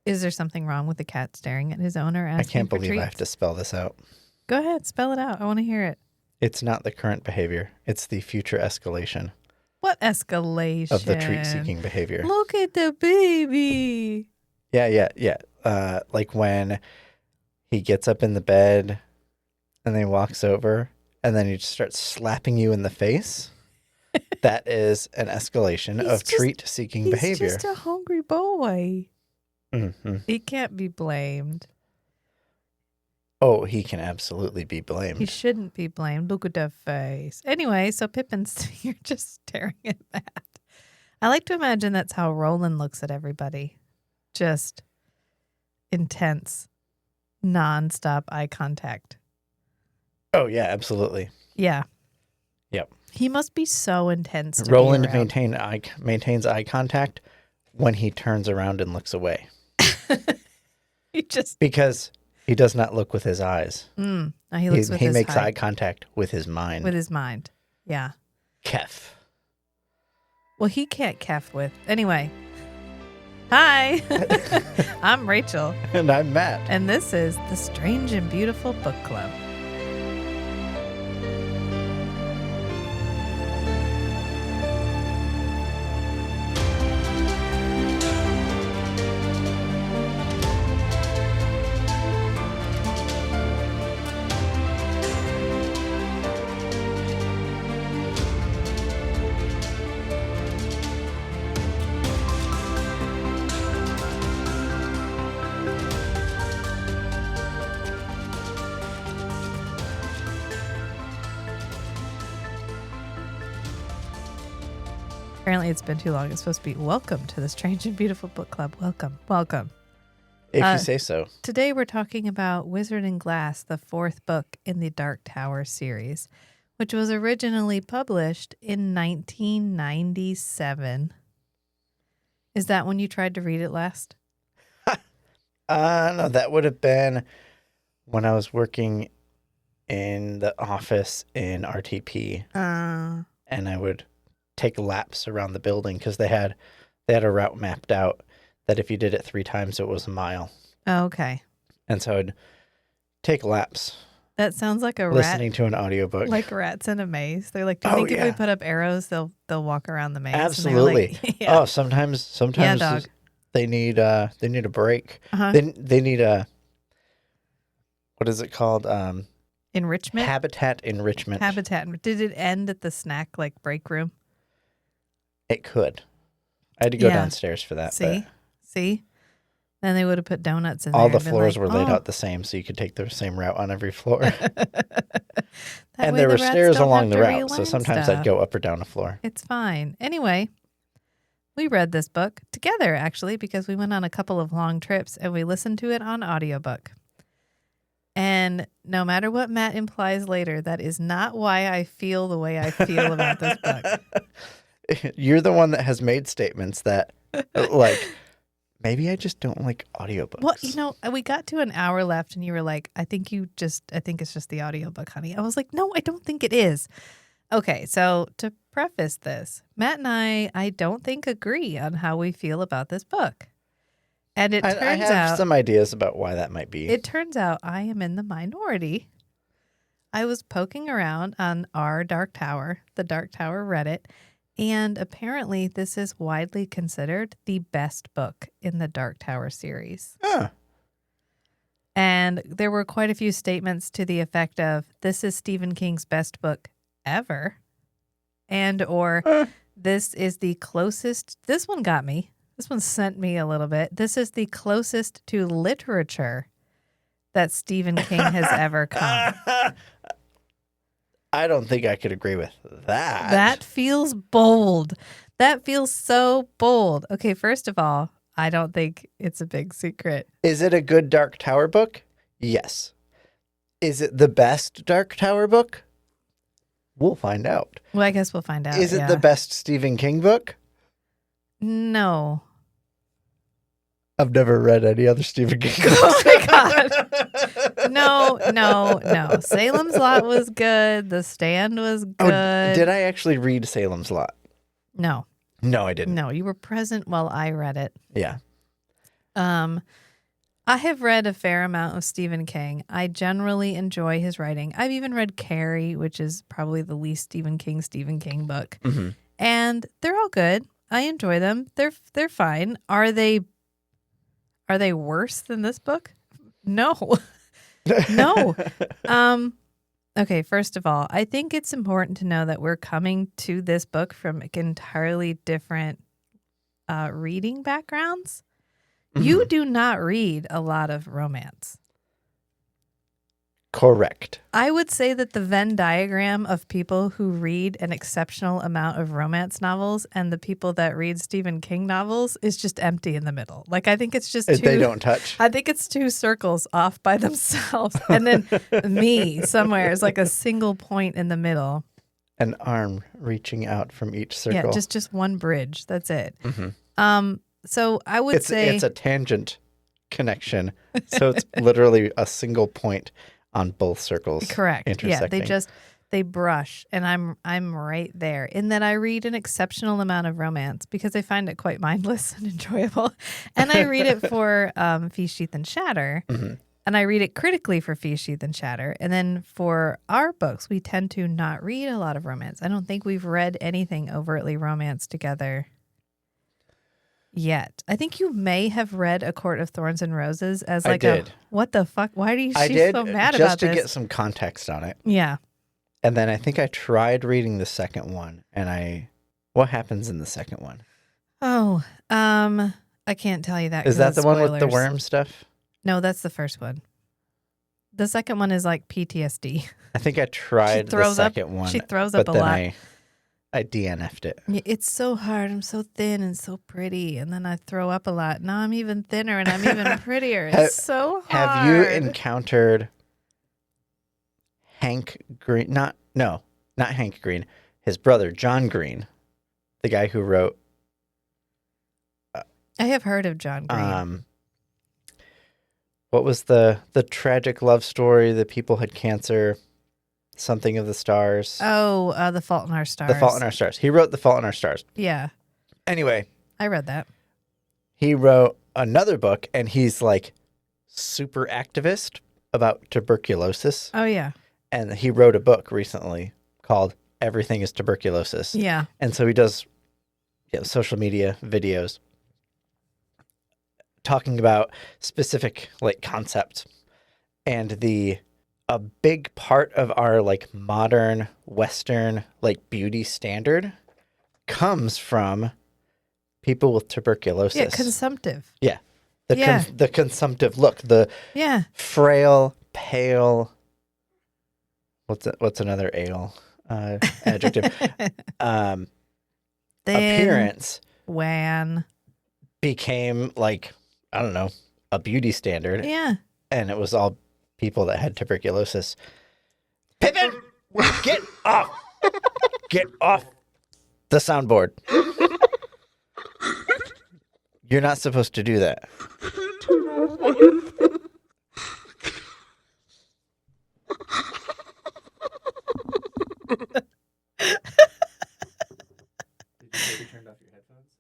Is there something wrong with the cat staring at his owner I asking can't for believe I have treats? to spell this out. Go ahead, spell it out. I want to hear it. It's not the current behavior. It's the future escalation What escalation? of the treat-seeking behavior. Look at the baby. Yeah. Like when he gets up in the bed and then he walks over and then he just starts slapping you in the face. That is an escalation of treat-seeking behavior. He's just a hungry boy. Mm-hmm. He can't be blamed. Oh, he can absolutely be blamed. He shouldn't be blamed. Look at that face. Anyway, so Pippin's, you're just staring at Matt. I like to imagine that's how Roland looks at everybody. Just intense, nonstop eye contact. Oh, yeah, absolutely. Yeah. Yep. He must be so intense to Roland be around. maintains eye contact when he turns around and looks away. Because he does not look with his eyes. No, he looks with he his makes height. eye contact with his mind. With his mind. Yeah. Kef. Well, he can't kef with. Anyway. Hi. I'm Rachel. And I'm Matt. And this is the Strange and Beautiful Book Club. Apparently it's been too long. It's supposed to be welcome to the Strange and Beautiful Book Club. Welcome. If you say so. Today we're talking about Wizard and Glass, the fourth book in the Dark Tower series, which was originally published in 1997. Is that when you tried to read it last? No, that would have been when I was working in the office in RTP. And I would take laps around the building because they had a route mapped out that if you did it 3 times, it was a mile. Oh, okay. And so I'd take laps. That sounds like a listening to an audiobook. Like rats in a maze. They're like, do you think if we put up arrows, they'll walk around the maze? Absolutely. Like, yeah. Oh, sometimes dog. they need a break. Uh-huh. They need a, what is it called? Enrichment? Habitat enrichment. Did it end at the snack break room? It could. I had to go downstairs for that. See? Then they would have put donuts in all there. The floors were laid out the same, so you could take the same route on every floor. And there were stairs along the route, so sometimes I'd go up or down a floor. It's fine. Anyway, we read this book together, actually, because we went on a couple of long trips and we listened to it on audiobook. And no matter what Matt implies later, that is not why I feel the way I feel about this book. You're the one that has made statements that, like, maybe I just don't like audiobooks. Well, we got to an hour left and you were like, I think it's just the audiobook, honey. I was like, no, I don't think it is. Okay, so to preface this, Matt and I don't think agree on how we feel about this book. And it turns out... I have some ideas about why that might be. It turns out I am in the minority. I was poking around on our Dark Tower, the Dark Tower Reddit, and apparently this is widely considered the best book in the Dark Tower series. Huh. And there were quite a few statements to the effect of, this is Stephen King's best book ever. And or this is the closest, this one got me. This one sent me a little bit. This is the closest to literature that Stephen King has ever come. I don't think I could agree with that. That feels bold. That feels so bold. Okay, first of all, I don't think it's a big secret. Is it a good Dark Tower book? Yes. Is it the best Dark Tower book? We'll find out. Well, I guess we'll find out. Is it the best Stephen King book? No. I've never read any other Stephen King books. Oh my God. No. Salem's Lot was good. The Stand was good. Oh, did I actually read Salem's Lot? No. No, I didn't. No, you were present while I read it. Yeah. I have read a fair amount of Stephen King. I generally enjoy his writing. I've even read Carrie, which is probably the least Stephen King book. Mm-hmm. And they're all good. I enjoy them. They're fine. Are they worse than this book? No. No. Okay, first of all, I think it's important to know that we're coming to this book from entirely different reading backgrounds. Mm-hmm. You do not read a lot of romance. Correct. I would say that the Venn diagram of people who read an exceptional amount of romance novels and the people that read Stephen King novels is just empty in the middle. Like, I think it's just They don't touch. I think it's two circles off by themselves. And then me somewhere is like a single point in the middle. An arm reaching out from each circle. Yeah, just one bridge. That's it. Mm-hmm. So I would say it's a tangent connection. So it's literally a single point on both circles. Correct. Intersecting. Yeah, they brush, and I'm right there. In that I read an exceptional amount of romance because I find it quite mindless and enjoyable, and I read it for Feast, Sheath, and Shatter, Mm-hmm. and I read it critically for Feast, Sheath, and Shatter. And then for our books, we tend to not read a lot of romance. I don't think we've read anything overtly romance together yet. I think you may have read A Court of Thorns and Roses as like I did. What the fuck? Why do you I she's did so mad just about to this? get some context on it. Yeah. And then I think I tried reading the second one, and what happens in the second one? Oh, I can't tell you that. Is 'cause that that's the one with the spoilers. worm stuff? No, that's the first one. The second one is like PTSD. I think I tried the throws up- second one. she throws up but a then lot. I DNF'd it. Yeah, it's so hard. I'm so thin and so pretty, and then I throw up a lot. Now I'm even thinner and I'm even prettier. It's so hard. Have you encountered Hank Green? Not Hank Green. His brother, John Green, the guy who wrote. I have heard of John Green. What was the tragic love story? The people had cancer. Something of the Stars. Oh, The Fault in Our Stars. The Fault in Our Stars. He wrote The Fault in Our Stars. Yeah, Anyway, I read that. he wrote another book, and he's like super activist about tuberculosis. Oh yeah, And he wrote a book recently called Everything is Tuberculosis. yeah. And so he does social media videos talking about specific like concepts. And a big part of our like modern Western like beauty standard comes from people with tuberculosis. Yeah, consumptive. Yeah. Yeah. The consumptive look, the Yeah. frail, pale. What's another ale adjective? Thin, Appearance wan. became like, I don't know, a beauty standard. Yeah. And it was all people that had tuberculosis. Pippin, get off! Get off the soundboard. You're not supposed to do that.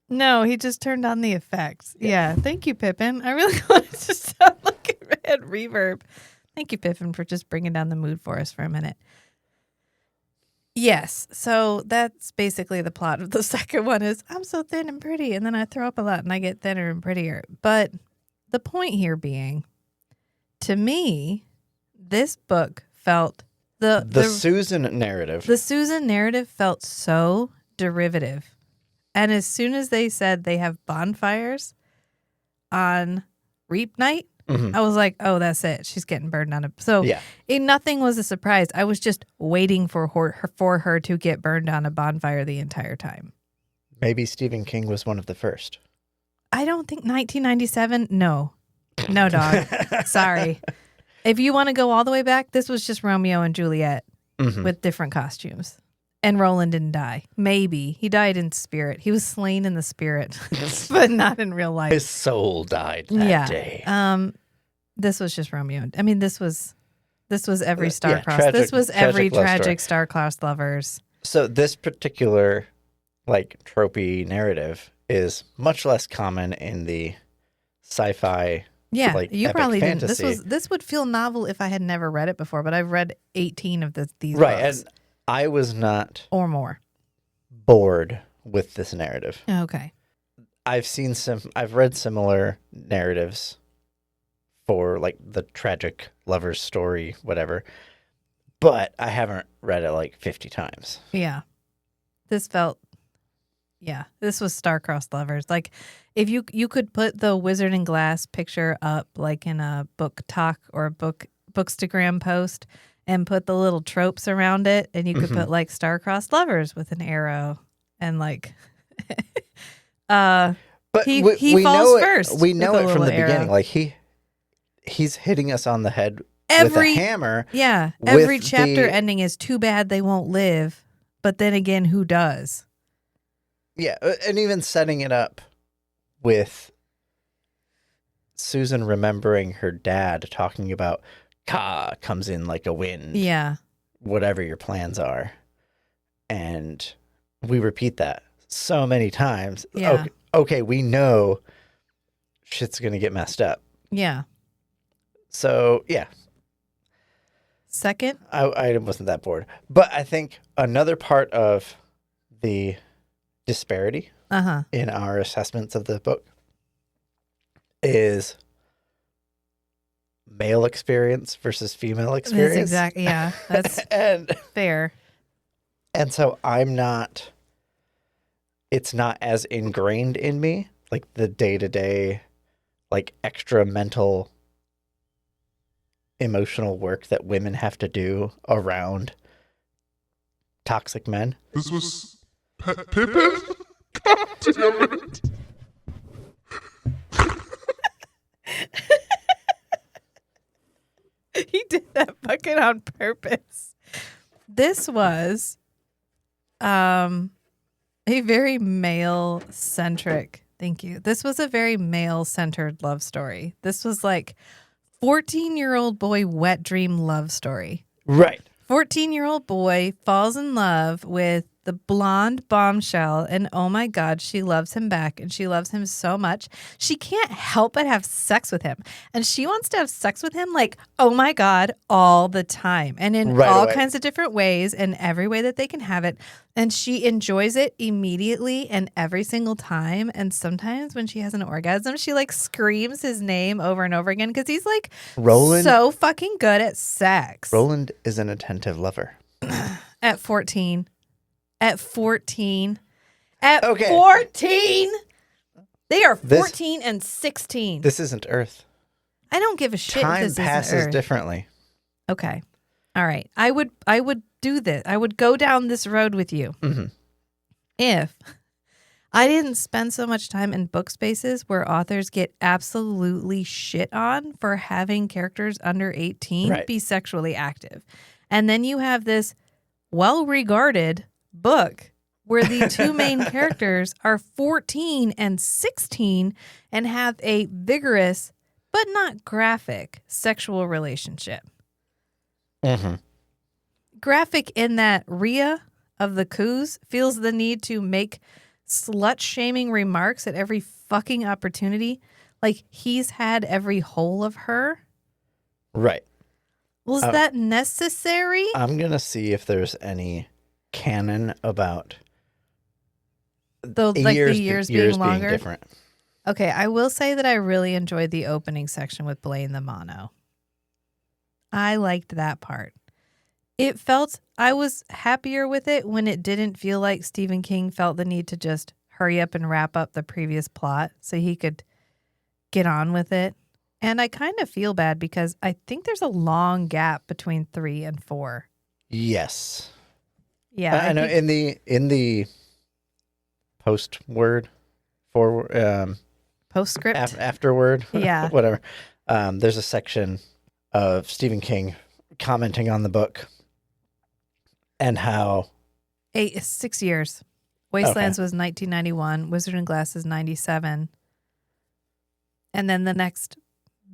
No, he just turned on the effects. Yeah. Thank you, Pippin. I really wanted to sound like it had reverb. Thank you, Pippin, for just bringing down the mood for us for a minute. Yes. So that's basically the plot of the second one is I'm so thin and pretty, and then I throw up a lot and I get thinner and prettier. But the point here being, to me, this book felt The Susan narrative. The Susan narrative felt so derivative. And as soon as they said they have bonfires on Reap Night, Mhm. I was like, oh, that's it. She's getting burned on it. So Yeah. nothing was a surprise. I was just waiting for her to get burned on a bonfire the entire time. Maybe Stephen King was one of the first. I don't think 1997. No, dog. Sorry. If you want to go all the way back, this was just Romeo and Juliet Mhm. with different costumes. And Roland didn't die. Maybe. He died in spirit. He was slain in the spirit, but not in real life. His soul died that day. This was just Romeo. I mean, this was every Yeah, star-crossed. This was every tragic love tragic star-crossed lovers. So this particular like tropey narrative is much less common in the sci-fi. Yeah, Like you epic probably fantasy. didn't. This would feel novel if I had never read it before, but I've read 18 of these Right, books and I was not or more. bored with this narrative. Okay. I've read similar narratives for like the tragic lover's story, whatever, but I haven't read it like 50 times. Yeah. This was star-crossed lovers. Like, if you could put the Wizard and Glass picture up, like in a book talk or a bookstagram post, and put the little tropes around it, and you could put like star-crossed lovers with an arrow, and like, But he we falls know first. We know with a it from little the arrow. beginning. Like he's hitting us on the head with a hammer. Yeah, every chapter ending is too bad they won't live. But then again, who does? Yeah, and even setting it up with Susan remembering her dad talking about Ka comes in like a wind. Yeah. Whatever your plans are. And we repeat that so many times. Yeah. Okay, we know shit's going to get messed up. Yeah. So, yeah. Second? I wasn't that bored. But I think another part of the disparity in our assessments of the book is male experience versus female experience. That's exactly, yeah. That's fair. And so it's not as ingrained in me, like the day-to-day, like extra mental, emotional work that women have to do around toxic men. This was Pippin? God damn it. He did that fucking on purpose. This was a very male-centric, thank you. This was a very male-centered love story. This was like 14-year-old boy wet dream love story. Right. 14-year-old boy falls in love with the blonde bombshell, and oh my God, she loves him back, and she loves him so much. She can't help but have sex with him, and she wants to have sex with him like, oh my God, all the time, and in all kinds of different ways, and every way that they can have it, and she enjoys it immediately and every single time, and sometimes when she has an orgasm, she like screams his name over and over again because he's like so fucking good at sex. Roland is an attentive lover. At 14. At 14. At 14. They are 14 and 16. This isn't Earth. I don't give a shit. Time if this passes isn't Earth. differently. Okay. All right. I would do this. I would go down this road with you. If I didn't spend so much time in book spaces where authors get absolutely shit on for having characters under 18 be sexually active. And then you have this well-regarded book where the two main characters are 14 and 16 and have a vigorous but not graphic sexual relationship. Graphic in that Rhea of the Coos feels the need to make slut-shaming remarks at every fucking opportunity. Like he's had every hole of her. Right. Was that necessary? I'm going to see if there's any canon about the years being longer. Being different. Okay, I will say that I really enjoyed the opening section with Blaine the Mono. I liked that part. I was happier with it when it didn't feel like Stephen King felt the need to just hurry up and wrap up the previous plot so he could get on with it. And I kind of feel bad because I think there's a long gap between 3 and 4. Yes. Yeah. I know in the postscript, afterward, yeah, whatever. There's a section of Stephen King commenting on the book and how 6 years. Wastelands was 1991. Wizard and Glass is 97. And then the next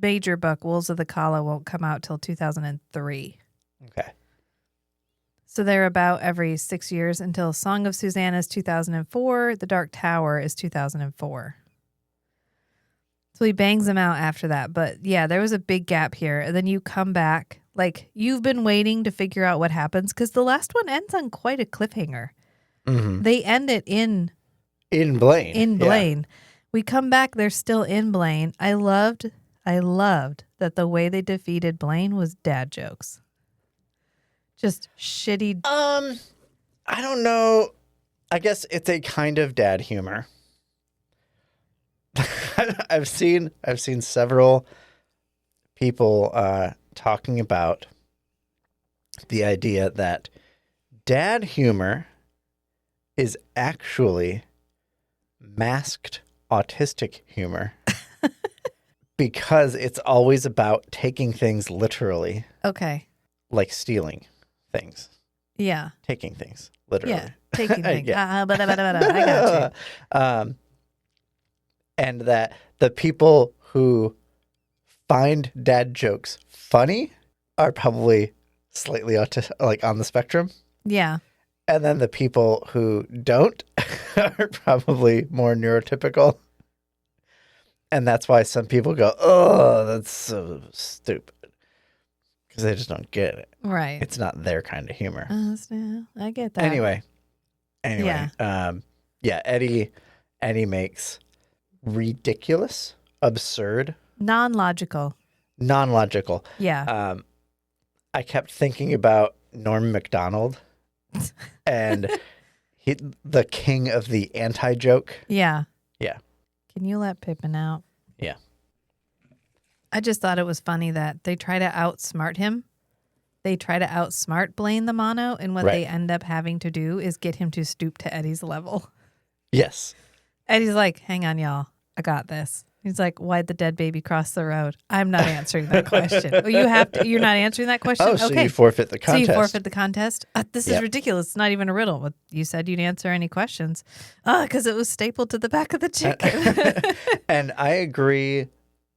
major book, Wolves of the Kala, won't come out till 2003. Okay. So they're about every 6 years until Song of Susanna is 2004. The Dark Tower is 2004. So he bangs him out after that. But yeah, there was a big gap here. And then you come back. Like, you've been waiting to figure out what happens because the last one ends on quite a cliffhanger. Mm-hmm. They end it in Blaine. In Blaine. We come back, they're still in Blaine. I loved that the way they defeated Blaine was dad jokes. Just shitty. I don't know. I guess it's a kind of dad humor. I've seen several people talking about the idea that dad humor is actually masked autistic humor because it's always about taking things literally, Okay. like stealing things, Yeah. taking things literally. Yeah. Taking things. Yeah. I got you. And that the people who find dad jokes funny are probably slightly like on the spectrum. Yeah. And then the people who don't are probably more neurotypical. And that's why some people go, oh, that's so stupid. Because they just don't get it. Right. It's not their kind of humor. I get that. Anyway. Yeah. Eddie makes ridiculous, absurd, Non-logical. non-logical. Yeah. I kept thinking about Norm Macdonald and the king of the anti-joke. Yeah. Yeah. Can you let Pippin out? Yeah. I just thought it was funny that they try to outsmart him. They try to outsmart Blaine the Mono, and what they end up having to do is get him to stoop to Eddie's level. Yes. Eddie's like, hang on, y'all. I got this. He's like, why'd the dead baby cross the road? I'm not answering that question. Oh, you're not answering that question? Oh, so okay. you forfeit the contest. So you forfeit the contest? This is ridiculous. It's not even a riddle. But you said you'd answer any questions. Because it was stapled to the back of the chicken. And I agree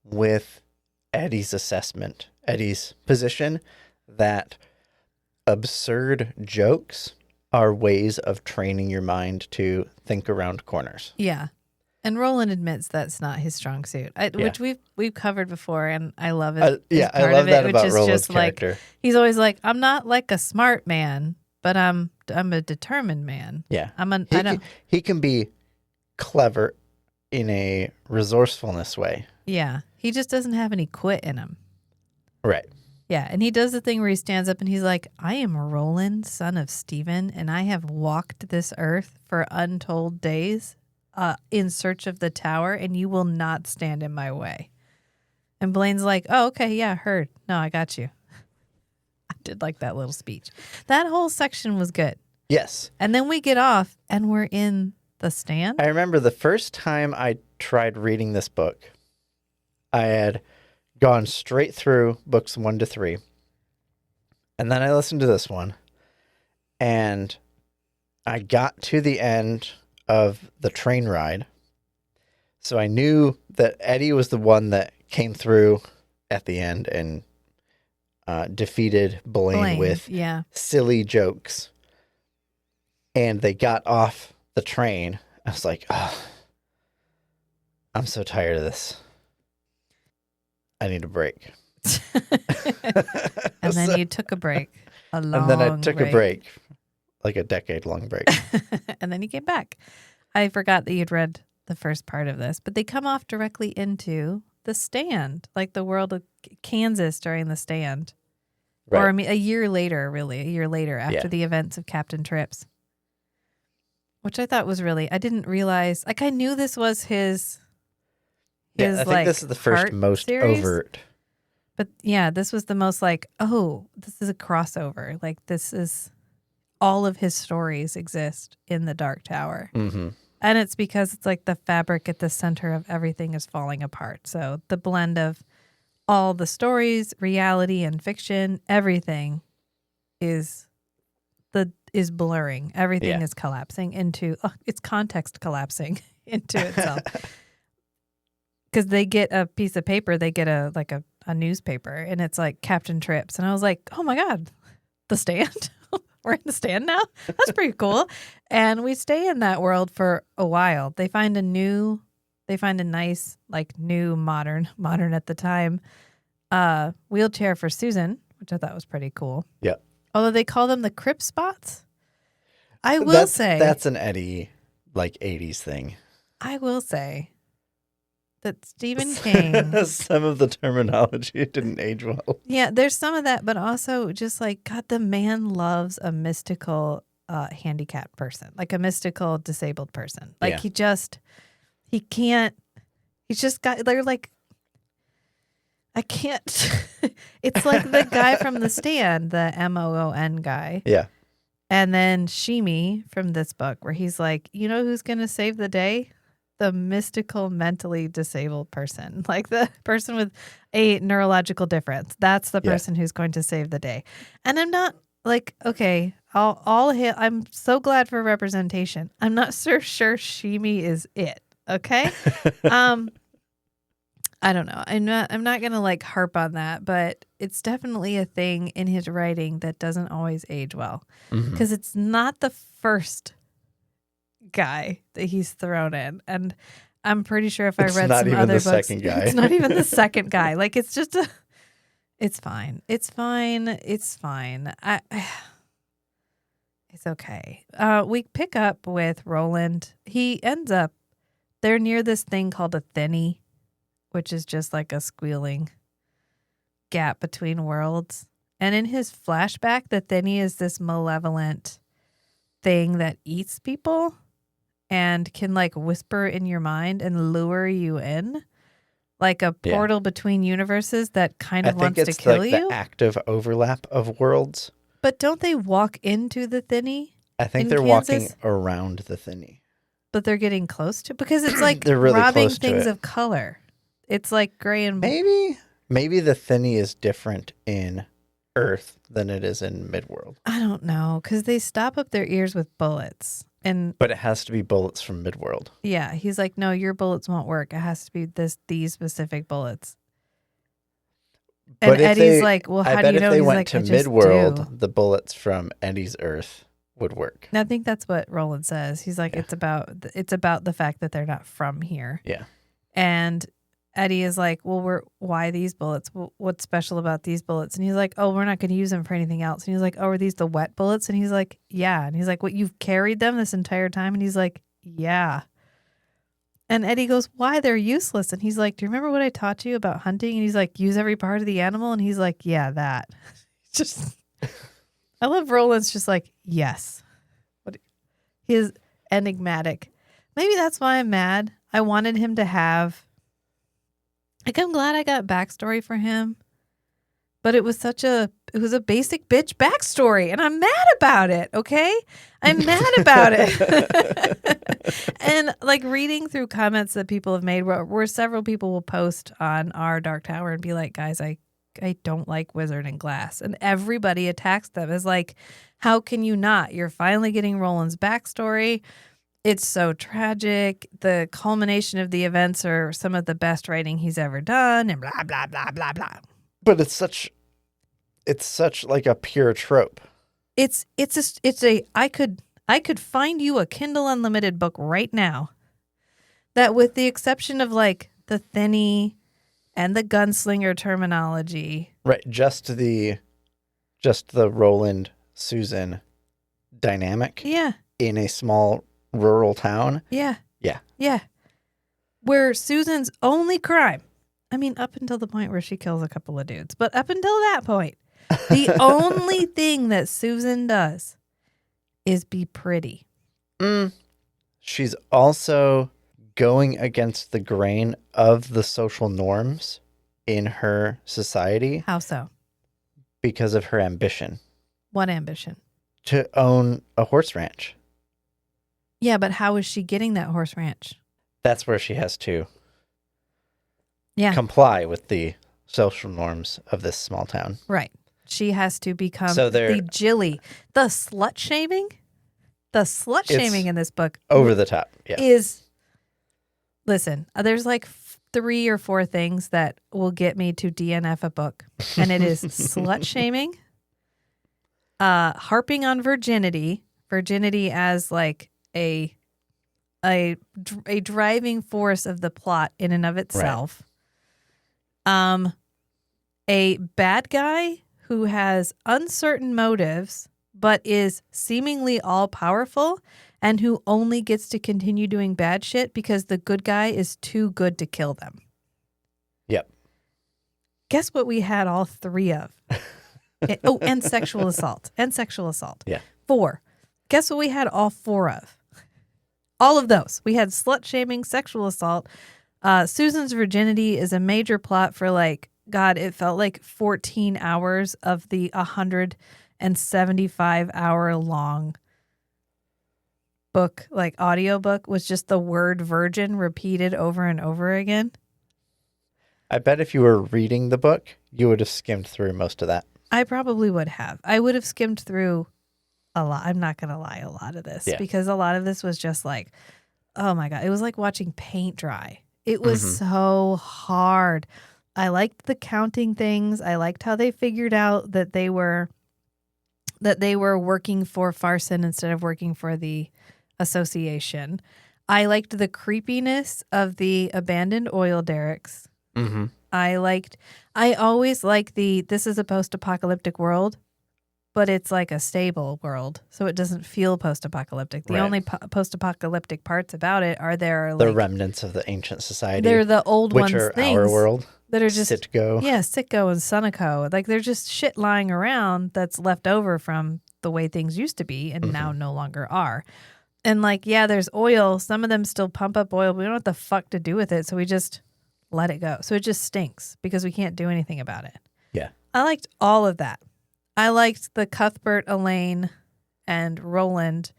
with Eddie's assessment, Eddie's position, that absurd jokes are ways of training your mind to think around corners. Yeah. And Roland admits that's not his strong suit, which we've covered before, and I love it. I love that about Roland's character. Like, he's always like, I'm not like a smart man, but I'm a determined man. Yeah, he can be clever in a resourcefulness way. Yeah, he just doesn't have any quit in him. Right. Yeah, and he does the thing where he stands up and he's like, I am Roland, son of Stephen, and I have walked this earth for untold days. In search of the tower, and you will not stand in my way. And Blaine's like, oh, okay, yeah, heard. No, I got you. I did like that little speech. That whole section was good. Yes. And then we get off, and we're in the stand. I remember the first time I tried reading this book, I had gone straight through books 1 to 3. And then I listened to this one, and I got to the end of the train ride. So I knew that Eddie was the one that came through at the end and defeated Blaine with silly jokes. And they got off the train. I was like, oh, I'm so tired of this. I need a break. And then you took a break. And then I took a break. Like a decade-long break. And then you came back. I forgot that you'd read the first part of this, but they come off directly into the stand, like the world of Kansas during the stand. Right. Or I mean, a year later after the events of Captain Trips. Which I thought was really, I didn't realize, like I knew this was his I think this is the first most series, overt. But yeah, this was the most like, oh, this is a crossover. Like this is... all of his stories exist in the Dark Tower. Mm-hmm. And it's because it's like the fabric at the center of everything is falling apart. So the blend of all the stories, reality and fiction, everything is blurring. Everything is collapsing into, it's context collapsing into itself. Because they get a piece of paper, they get a newspaper, and it's like Captain Trips. And I was like, oh my God, the stand? We're in the stand now? That's pretty cool. And we stay in that world for a while. They find a new They find a nice, like new modern at the time, wheelchair for Susan, which I thought was pretty cool. Yeah. Although they call them the crib spots. I will say that's an Eddie like 80s thing. I will say that Stephen King. Some of the terminology didn't age well. Yeah, there's some of that, but also just like God, the man loves a mystical handicapped person, like a mystical disabled person. Like he can't. He's just got. They're like, I can't. It's like the guy from The Stand, the Moon guy. Yeah. And then Shimi from this book, where he's like, you know who's going to save the day? The mystical, mentally disabled person, like the person with a neurological difference. That's the person who's going to save the day. And I'm not like, okay, I'm so glad for representation. I'm not so sure Shimi is it. Okay. I don't know. I'm not going to like harp on that, but it's definitely a thing in his writing that doesn't always age well because it's not the first guy that he's thrown in. And I'm pretty sure if I read some other books, it's not even the second guy. Like it's just it's fine. It's fine. It's fine. It's okay. We pick up with Roland. He ends up, they're near this thing called a thinny, which is just like a squealing gap between worlds. And in his flashback, the thinny is this malevolent thing that eats people and can like whisper in your mind and lure you in, like a portal between universes that kind of wants to kill you. The active overlap of worlds. But don't they walk into the thinny? I think they're walking around the thinny. But they're getting close to, because it's like they're really robbing close to things it. of color. It's like gray and blue. Maybe the thinny is different in Earth than it is in Midworld. I don't know, because they stop up their ears with bullets. But it has to be bullets from Midworld. Yeah, he's like, no, your bullets won't work. It has to be these specific bullets. And But Eddie's like, well, how do you know? If they He's went like, to I just Midworld, do. the bullets from Eddie's Earth would work. And I think that's what Roland says. He's like, it's about the fact that they're not from here. Yeah. And Eddie is like, well, why these bullets? What's special about these bullets? And he's like, oh, we're not going to use them for anything else. And he's like, oh, are these the wet bullets? And he's like, yeah. And he's like, what, you've carried them this entire time? And he's like, yeah. And Eddie goes, why? They're useless. And he's like, do you remember what I taught you about hunting? And he's like, use every part of the animal. And he's like, yeah, that. Just, I love Roland's just like, yes. He is enigmatic. Maybe that's why I'm mad. I wanted him to have, like, I'm glad I got backstory for him, but it was a basic bitch backstory, and I'm mad about it, okay? I'm mad about it. And, like, reading through comments that people have made where several people will post on our Dark Tower and be like, guys, I don't like Wizard and Glass. And everybody attacks them as like, how can you not? You're finally getting Roland's backstory. It's so tragic. The culmination of the events are some of the best writing he's ever done, and blah, blah, blah, blah, blah. But it's such like a pure trope. I could find you a Kindle Unlimited book right now that, with the exception of like the thinny and the gunslinger terminology. Right. Just the Roland Susan dynamic. Yeah. In a small rural town. Yeah. Yeah. Yeah. Where Susan's only crime, I mean, up until the point where she kills a couple of dudes, but up until that point, the only thing that Susan does is be pretty. She's also going against the grain of the social norms in her society. How so? Because of her ambition. What ambition? To own a horse ranch. Yeah, but how is she getting that horse ranch? That's where she has to Yeah. comply with the social norms of this small town. Right. She has to become So the Jilly. The slut shaming? The slut shaming in this book over the top. Yeah. Is, listen, there's like 3 or 4 things that will get me to DNF a book. And it is slut shaming, harping on virginity as like a a driving force of the plot in and of itself. A bad guy who has uncertain motives but is seemingly all powerful and who only gets to continue doing bad shit because the good guy is too good to kill them. Yep. Guess what we had all three of? And sexual assault. And sexual assault. Yeah. 4. Guess what we had all 4 of? All of those. We had slut shaming, sexual assault. Susan's virginity is a major plot for God, it felt like 14 hours of the 175-hour long book, audiobook, was just the word virgin repeated over and over again. I bet if you were reading the book, you would have skimmed through most of that. I probably would have. I would have skimmed through a lot. I'm not going to lie, a lot of this, because a lot of this was just oh my God. It was like watching paint dry. It was so hard. I liked the counting things. I liked how they figured out that they were working for Farson instead of working for the association. I liked the creepiness of the abandoned oil derricks. Mm-hmm. I always like this is a post-apocalyptic world, but it's like a stable world, so it doesn't feel post-apocalyptic. The only post-apocalyptic parts about it are the remnants of the ancient society. They're the old which ones, are things our world. That are just Sitco. Yeah, Sitco and Sunico. They're just shit lying around that's left over from the way things used to be and now no longer are. And there's oil. Some of them still pump up oil, but we don't know what the fuck to do with it, so we just let it go. So it just stinks because we can't do anything about it. Yeah. I liked all of that. I liked the Cuthbert, Elaine, and Roland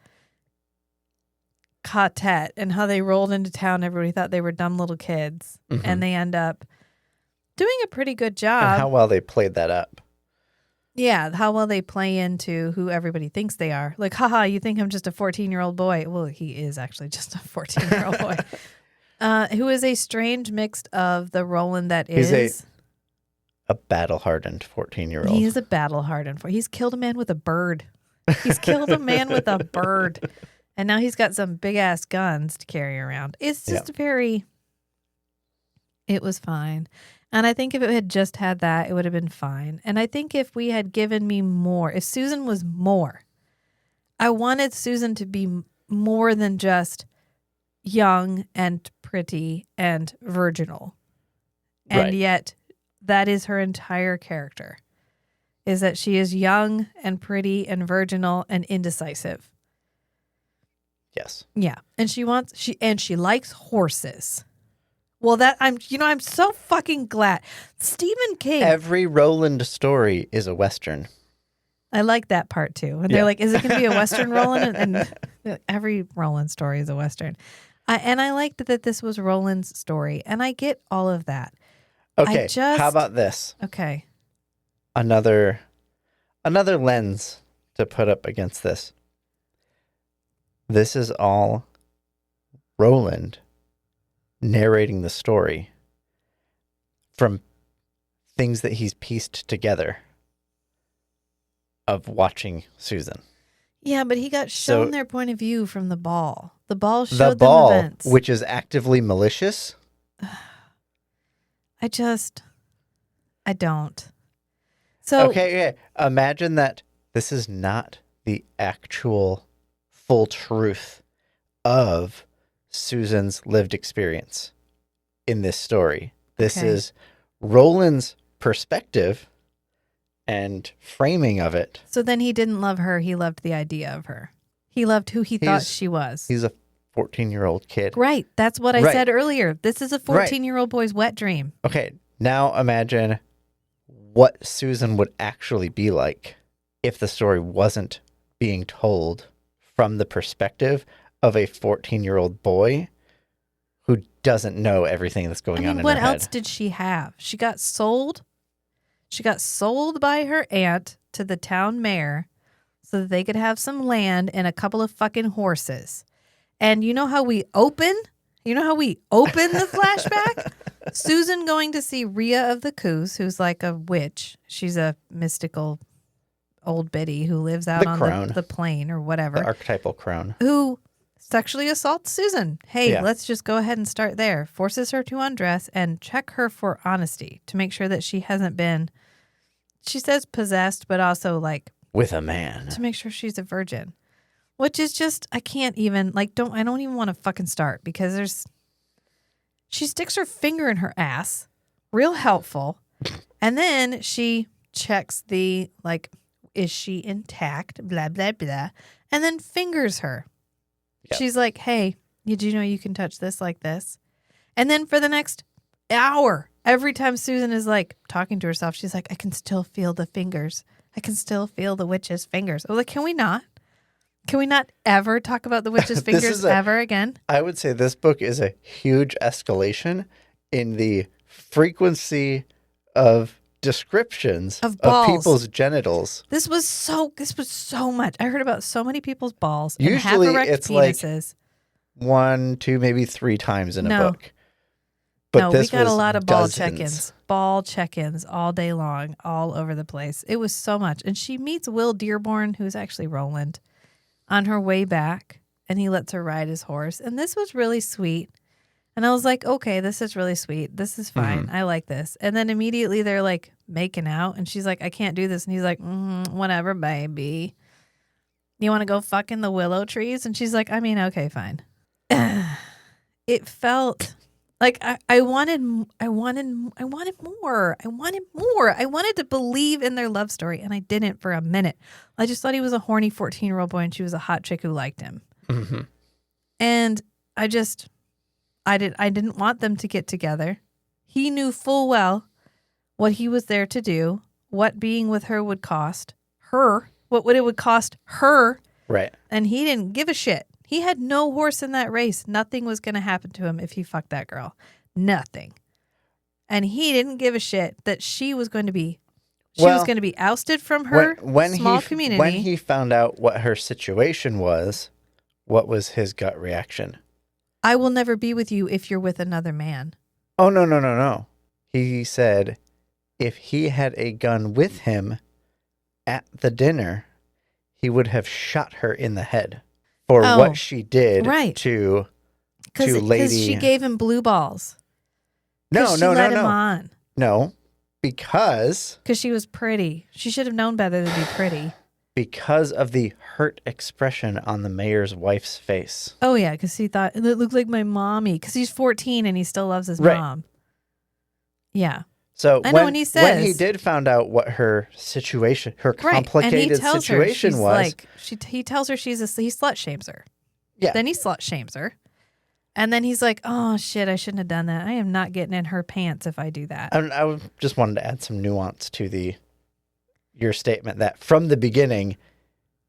quartet and how they rolled into town. Everybody thought they were dumb little kids, and they end up doing a pretty good job. And how well they played that up. Yeah, how well they play into who everybody thinks they are. Haha, you think I'm just a 14-year-old boy. Well, he is actually just a 14-year-old boy. Who is a strange mix of the Roland that is a battle-hardened 14-year-old. He is a battle-hardened. He's killed a man with a bird. He's killed a man with a bird. And now he's got some big-ass guns to carry around. It's just it was fine. And I think if it had just had that, it would have been fine. And I think if we had given me more, if Susan was more, I wanted Susan to be more than just young and pretty and virginal. And yet that is her entire character, is that she is young and pretty and virginal and indecisive. Yes. Yeah. And she likes horses. Well, I'm so fucking glad. Stephen King. Every Roland story is a Western. I like that part too. And they're like, is it going to be a Western Roland? And every Roland story is a Western. And I liked that this was Roland's story. And I get all of that. Okay, how about this? Okay. Another lens to put up against this. This is all Roland narrating the story from things that he's pieced together of watching Susan. Yeah, but he got shown their point of view from the ball. The ball showed the ball, them events. Which is actively malicious. I don't. So okay, imagine that this is not the actual full truth of Susan's lived experience in this story. This is Roland's perspective and framing of it. So then he didn't love her. He loved the idea of her. He loved who he thought she was. He's a 14-year-old kid. Right. That's what I said earlier. This is a 14-year-old boy's wet dream. Okay. Now imagine what Susan would actually be like if the story wasn't being told from the perspective of a 14-year-old boy who doesn't know everything that's going on in her head. What else did she have? She got sold. She got sold by her aunt to the town mayor so that they could have some land and a couple of fucking horses. And you know how we open? You know how we open the flashback? Susan going to see Rhea of the Coos, who's like a witch. She's a mystical old biddy who lives out on the plain or whatever. The archetypal crone. Who sexually assaults Susan. Hey, Yeah. let's just go ahead and start there. Forces her to undress and check her for honesty to make sure that she hasn't been, she says possessed, but also like With a man. to make sure she's a virgin, which is just, I can't even, like, I don't even want to fucking start because she sticks her finger in her ass, real helpful. And then she checks the, like, is she intact? Blah, blah, blah. And then fingers her. Yep. She's like, hey, did you know you can touch this like this? And then for the next hour, every time Susan is like talking to herself, she's like, I can still feel the fingers. I can still feel the witch's fingers. I was like, can we not? Can we not ever talk about the witch's fingers ever again? I would say this book is a huge escalation in the frequency of descriptions Of of balls. people's genitals. This was so much. I heard about so many people's balls and Usually half erect it's like penises. 1, 2, maybe 3 times in a No. book. But No, we this got a was lot of ball dozens. check-ins. Ball check-ins all day long, all over the place. It was so much. And she meets Will Dearborn, who's actually Roland, on her way back, and he lets her ride his horse. And this was really sweet. And I was like, okay, this is really sweet. This is fine. I like this. And then immediately they're like making out, and she's like, I can't do this. And he's like, whatever, baby. You want to go fuck in the willow trees? And she's like, I mean, okay, fine. It felt like I wanted more. I wanted more. I wanted to believe in their love story, and I didn't for a minute. I just thought he was a horny 14-year-old boy, and she was a hot chick who liked him. Mm-hmm. And I didn't want them to get together. He knew full well what he was there to do, what being with her would cost her, what it would cost her, Right. and he didn't give a shit. He had no horse in that race. Nothing was going to happen to him if he fucked that girl. Nothing. And he didn't give a shit that she was going to be ousted from her small community. When he found out what her situation was, what was his gut reaction? I will never be with you if you're with another man. Oh, no. He said if he had a gun with him at the dinner, he would have shot her in the head for what she did right. to Because Lady. she gave him blue balls. No, She led him on. No, because she was pretty. She should have known better than to be pretty. Because of the hurt expression on the mayor's wife's face. Oh, yeah, because he thought, it looked like my mommy. Because he's 14 and he still loves his Right. mom. Yeah. So I know when he says, when he did find out what her situation, her right. complicated and he tells situation her, was. like, he tells her he slut shames her. Yeah. Then he slut shames her. And then he's like, oh, shit, I shouldn't have done that. I am not getting in her pants if I do that. I just wanted to add some nuance to your statement that from the beginning,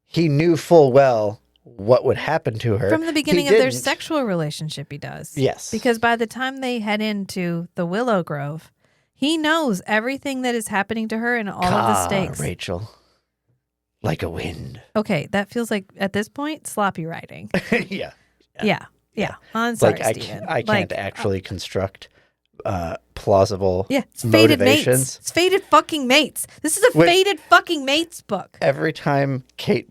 he knew full well what would happen to her. From the beginning of their sexual relationship, he does. Yes. Because by the time they head into the Willow Grove, he knows everything that is happening to her and all of the stakes. Rachel, like a wind. Okay, that feels like, at this point, sloppy writing. Yeah. Yeah. I'm sorry, Like Steven. I can't actually construct plausible it's fated motivations. mates. It's fated fucking mates. This is a fated fucking mates book. Every time Kate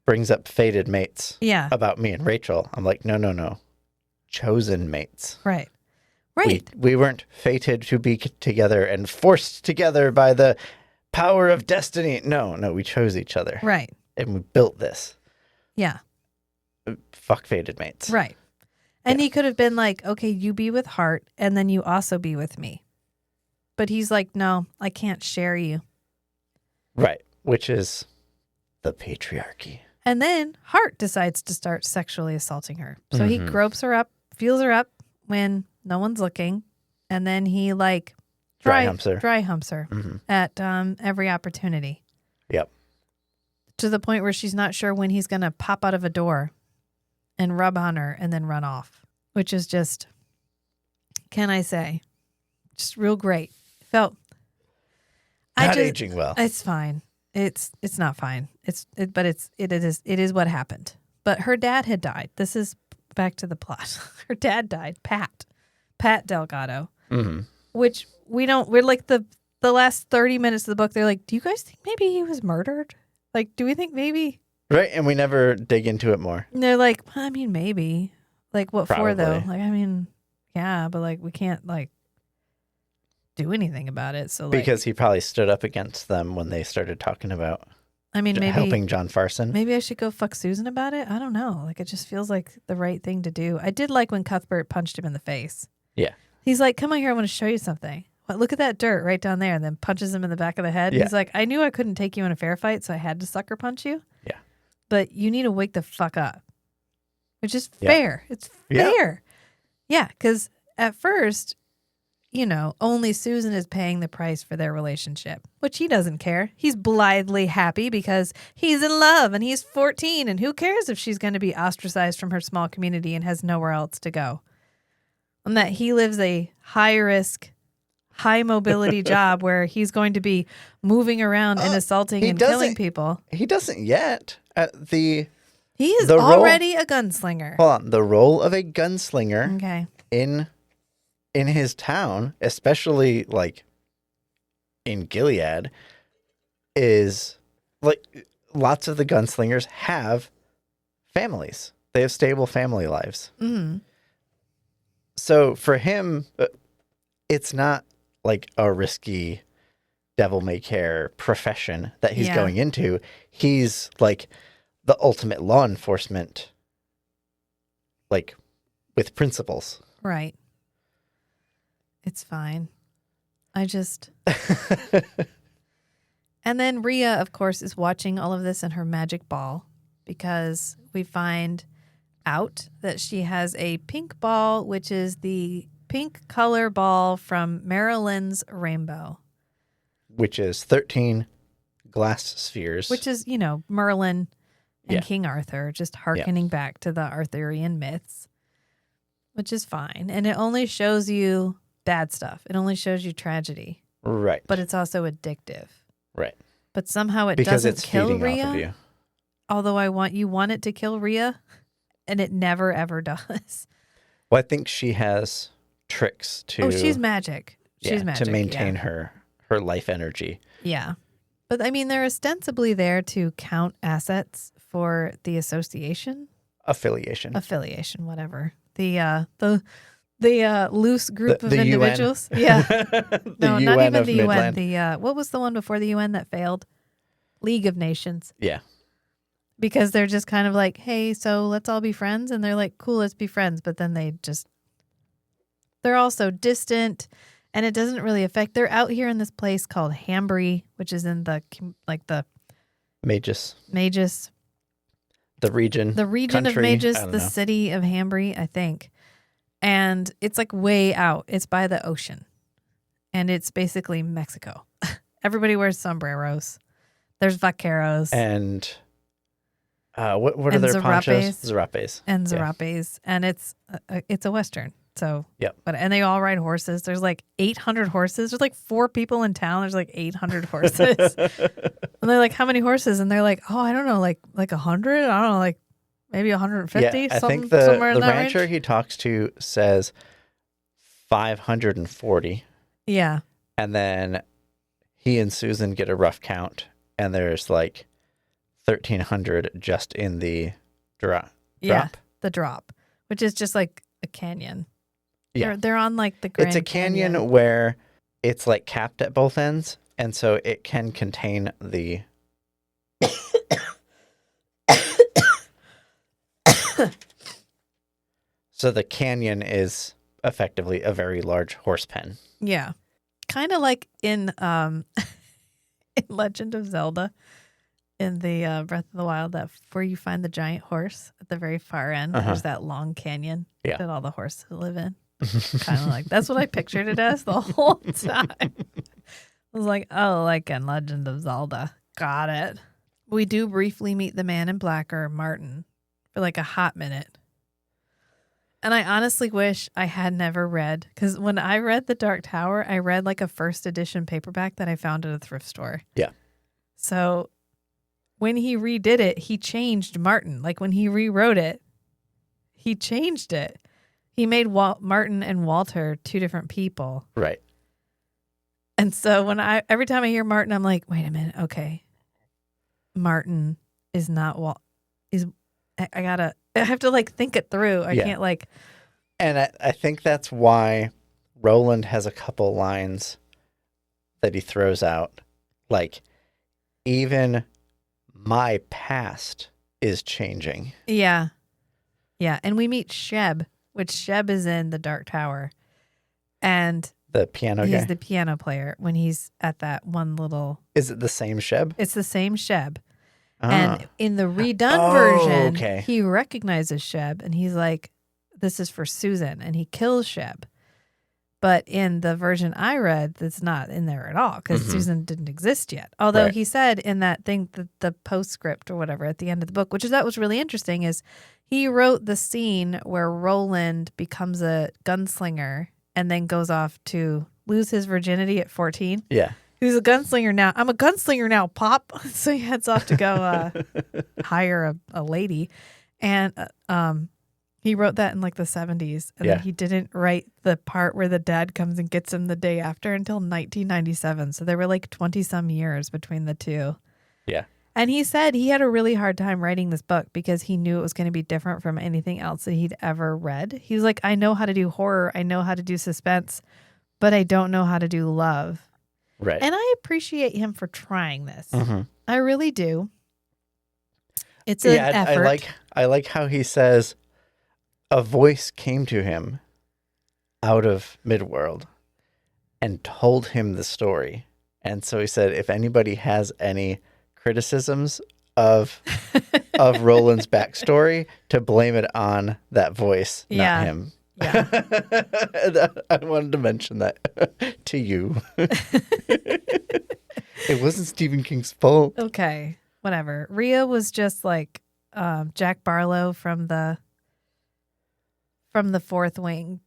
brings up fated mates about me and Rachel, I'm like, no. Chosen mates. Right. We weren't fated to be together and forced together by the power of destiny. No, we chose each other. Right. And we built this. Yeah. Fuck fated mates. Right. And he could have been like, okay, you be with Hart and then you also be with me. But he's like, no, I can't share you. Right. Which is the patriarchy. And then Hart decides to start sexually assaulting her. So he gropes her up, feels her up when no one's looking. And then he like dry humps her at every opportunity. Yep. To the point where she's not sure when he's going to pop out of a door and rub on her and then run off, which is just, can I say, just real great. Felt not aging well. It's fine. It's not fine. It is what happened. But her dad had died. This is back to the plot. Her dad died, Pat Delgado, which we're like the last 30 minutes of the book. They're like, do you guys think maybe he was murdered? Like, do we think maybe Right, and we never dig into it more. And they're like, I mean, maybe. Like, what for, though? Probably. Like, I mean, yeah, but, like, we can't, like, do anything about it. So, like, Because he probably stood up against them when they started talking about I mean, maybe helping John Farson. maybe I should go fuck Susan about it. I don't know. Like, it just feels like the right thing to do. I did like when Cuthbert punched him in the face. Yeah. He's like, come on here. I want to show you something. What, look at that dirt right down there. And then punches him in the back of the head. Yeah. He's like, I knew I couldn't take you in a fair fight, so I had to sucker punch you. Yeah. But you need to wake the fuck up. Which is Yeah. fair. It's Yeah. fair. Yeah, because at first, only Susan is paying the price for their relationship, which he doesn't care. He's blithely happy because he's in love and he's 14. And who cares if she's going to be ostracized from her small community and has nowhere else to go? And that he lives a high risk, high mobility job where he's going to be moving around and assaulting and killing people. He doesn't yet. He is the role- already a gunslinger. Hold on. The role of a gunslinger Okay. in his town, especially like in Gilead, is like lots of the gunslingers have families. They have stable family lives. Mm-hmm. So for him, it's not like a risky devil may care profession that he's Yeah. going into. He's like the ultimate law enforcement, like with principles. Right. It's fine. I just. And then Rhea, of course, is watching all of this in her magic ball because we find out that she has a pink ball, which is the pink color ball from Marilyn's rainbow, Which is 13 glass spheres. which is, Merlin and Yeah. King Arthur, just hearkening back to the Arthurian myths, which is fine. And it only shows you bad stuff. It only shows you tragedy, right. but it's also addictive. Right. But somehow it Because doesn't it's kill feeding Rhea. off of you. Although you want it to kill Rhea, and it never ever does. Well, I think she has tricks to Oh, she's magic. She's magic to maintain yeah. her life energy. Yeah, but I mean, they're ostensibly there to count assets for the association, Affiliation. whatever. The loose group of the UN. individuals. Yeah. The No, UN not even of the UN. Midland. The what was the one before the UN that failed? League of Nations. Yeah. Because they're just kind of like, hey, so let's all be friends. And they're like, cool, let's be friends. But then they're all so distant and it doesn't really affect. They're out here in this place called Hambry, which is in the Magus. Magus, The region. the region country, of Magus, I don't the know. city of Hambry, I think. And it's like way out. It's by the ocean. And it's basically Mexico. Everybody wears sombreros. There's vaqueros. And what are And their ponchos? zarapes. Zarapes. And Yeah. zarapes, and it's a western. So Yep. and they all ride horses. There's like 800 horses. There's like 4 people in town. There's like 800 horses. And they're like, how many horses? And they're like, oh, I don't know, like 100. I don't know, like maybe 150. Yeah, I something, think the somewhere in that rancher range. he talks to says 540, Yeah, and then he and Susan get a rough count, and there's like 1,300 just in the drop. yeah, the drop, which is just like a canyon. Yeah. They're on like the Grand It's a canyon where it's like capped at both ends, and so it can contain the. So the canyon is effectively a very large horse pen. Yeah, kind of like in in Legend of Zelda, in the Breath of the Wild, that where you find the giant horse at the very far end. Uh-huh. There's that long canyon Yeah. that all the horses live in. Kind of like that's what I pictured it as the whole time. I was like, oh, like in Legend of Zelda. Got it. We do briefly meet the man in black, or Martin, for like a hot minute. And I honestly wish I had never read, because when I read The Dark Tower, I read like a first edition paperback that I found at a thrift store. Yeah. So when he redid it, he changed Martin. Like when he rewrote it, he changed it. He made Martin and Walter 2 different people. Right. And so every time I hear Martin, I'm like, wait a minute, okay. Martin is not what is. I have to like think it through. I Yeah. can't like. And I think that's why Roland has a couple lines that he throws out. Like, even my past is changing. Yeah. Yeah. And we meet Sheb, which Sheb is in the Dark Tower. And The piano he's guy. the piano player when he's at that one little. Is it the same Sheb? It's the same Sheb. Ah. And in the redone Oh, version, okay. he recognizes Sheb and he's like, this is for Susan. And he kills Sheb. But in the version I read, that's not in there at all because Susan didn't exist yet. Although Right. he said in that thing, the postscript or whatever at the end of the book, which is that was really interesting, is he wrote the scene where Roland becomes a gunslinger and then goes off to lose his virginity at 14. Yeah. He's a gunslinger now. I'm a gunslinger now, Pop. So he heads off to go hire a lady. And he wrote that in like the 70s. And Yeah. then he didn't write the part where the dad comes and gets him the day after until 1997. So there were like 20 some years between the two. Yeah. And he said he had a really hard time writing this book because he knew it was going to be different from anything else that he'd ever read. He was like, I know how to do horror. I know how to do suspense, but I don't know how to do love. Right. And I appreciate him for trying this. Mhm. I really do. It's an effort. I like how he says a voice came to him out of Midworld and told him the story. And so he said, if anybody has any criticisms of Roland's backstory, to blame it on that voice, Yeah. not him. Yeah. I wanted to mention that to you. It wasn't Stephen King's fault. Okay. Whatever. Rhea was just like Jack Barlow from the Fourth Wing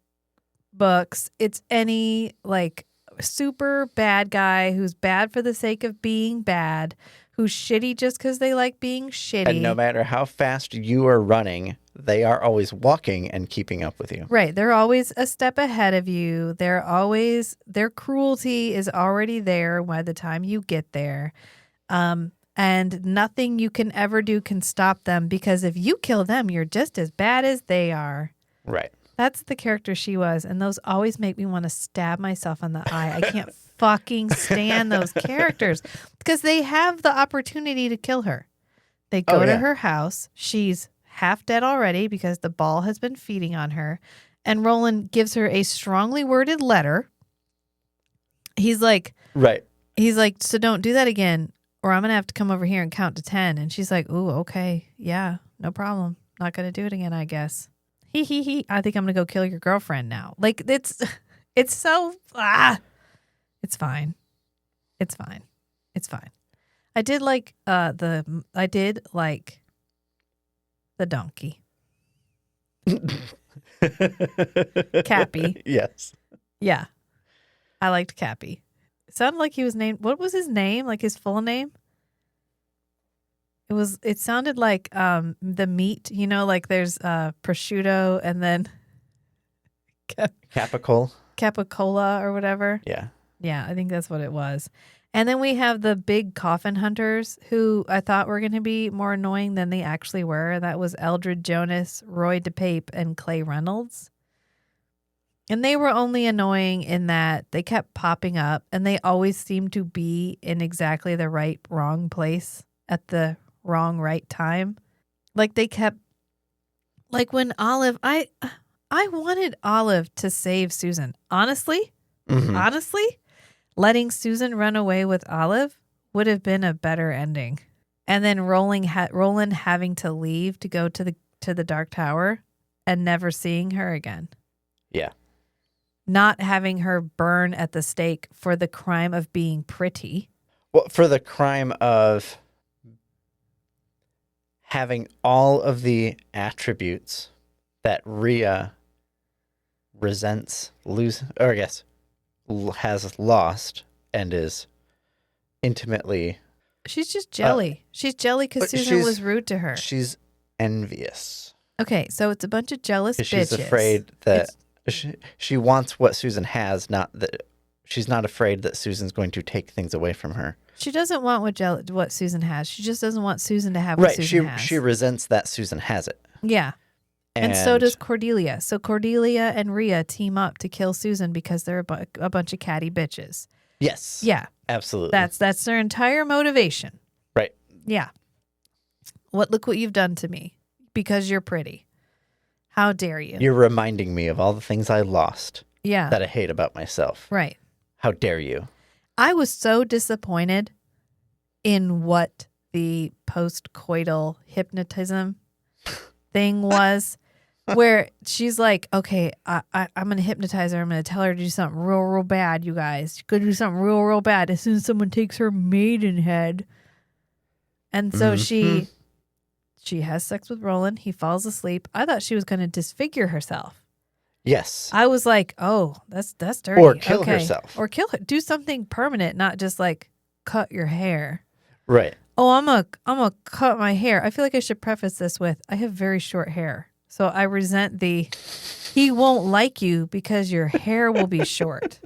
books. It's any like super bad guy who's bad for the sake of being bad, who's shitty just because they like being shitty. And no matter how fast you are running, they are always walking and keeping up with you. Right. They're always a step ahead of you. Their cruelty is already there by the time you get there. And nothing you can ever do can stop them because if you kill them, you're just as bad as they are. Right. That's the character she was. And those always make me want to stab myself in the eye. I can't fucking stand those characters because they have the opportunity to kill her. They go to her house. She's half dead already because the ball has been feeding on her. And Roland gives her a strongly worded letter. He's like, Right. so don't do that again or I'm going to have to come over here and count to 10. And she's like, ooh, okay. Yeah, no problem. Not going to do it again, I guess. He. I think I'm going to go kill your girlfriend now. Like it's so, it's fine. It's fine. It's fine. I did like the donkey. Cappy. Yes. Yeah. I liked Cappy. It sounded like he was named, what was his name? Like his full name? It sounded like the meat, like there's prosciutto and then Capicola. capicola or whatever. Yeah. Yeah, I think that's what it was. And then we have the big coffin hunters who I thought were going to be more annoying than they actually were. That was Eldred Jonas, Roy DePape, and Clay Reynolds. And they were only annoying in that they kept popping up and they always seemed to be in exactly the wrong place at the wrong right time. Like they kept, like when Olive, I wanted Olive to save Susan. Honestly, letting Susan run away with Olive would have been a better ending. And then Roland having to leave to go to the Dark Tower and never seeing her again. Yeah. Not having her burn at the stake for the crime of being pretty. Well, for the crime of having all of the attributes that Rhea resents, has lost and is intimately. She's just jelly. She's jelly because Susan was rude to her. She's envious. Okay, so it's a bunch of jealous bitches. She's afraid that she wants what Susan has, not that she's not afraid that Susan's going to take things away from her. She doesn't want what Susan has. She just doesn't want Susan to have what Right. Susan has. She resents that Susan has it. Yeah. And so does Cordelia. So Cordelia and Rhea team up to kill Susan because they're a bunch of catty bitches. Yes. Yeah. Absolutely. That's their entire motivation. Right. Yeah. Look what you've done to me because you're pretty. How dare you? You're reminding me of all the things I lost Yeah. that I hate about myself. Right. How dare you? I was so disappointed in what the post-coital hypnotism thing was, where she's like, okay, I'm going to hypnotize her. I'm going to tell her to do something real, real bad, you guys. She's going to do something real, real bad as soon as someone takes her maidenhead. And so she has sex with Roland. He falls asleep. I thought she was going to disfigure herself. Yes. I was like, oh, that's dirty. Or kill herself. Or kill her. Do something permanent, not just like cut your hair. Right. Oh, I'm gonna cut my hair. I feel like I should preface this with I have very short hair. So I resent he won't like you because your hair will be short.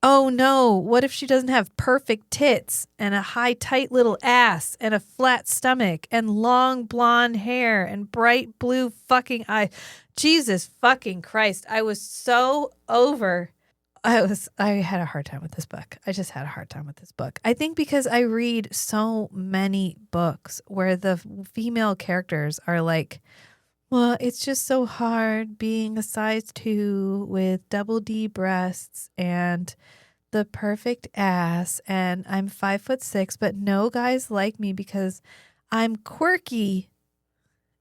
Oh no, what if she doesn't have perfect tits and a high tight little ass and a flat stomach and long blonde hair and bright blue fucking eye? Jesus fucking Christ. I was so over. I had a hard time with this book. I just had a hard time with this book. I think because I read so many books where the female characters are like, well, it's just so hard being a size 2 with double D breasts and the perfect ass, and I'm 5'6", but no guys like me because I'm quirky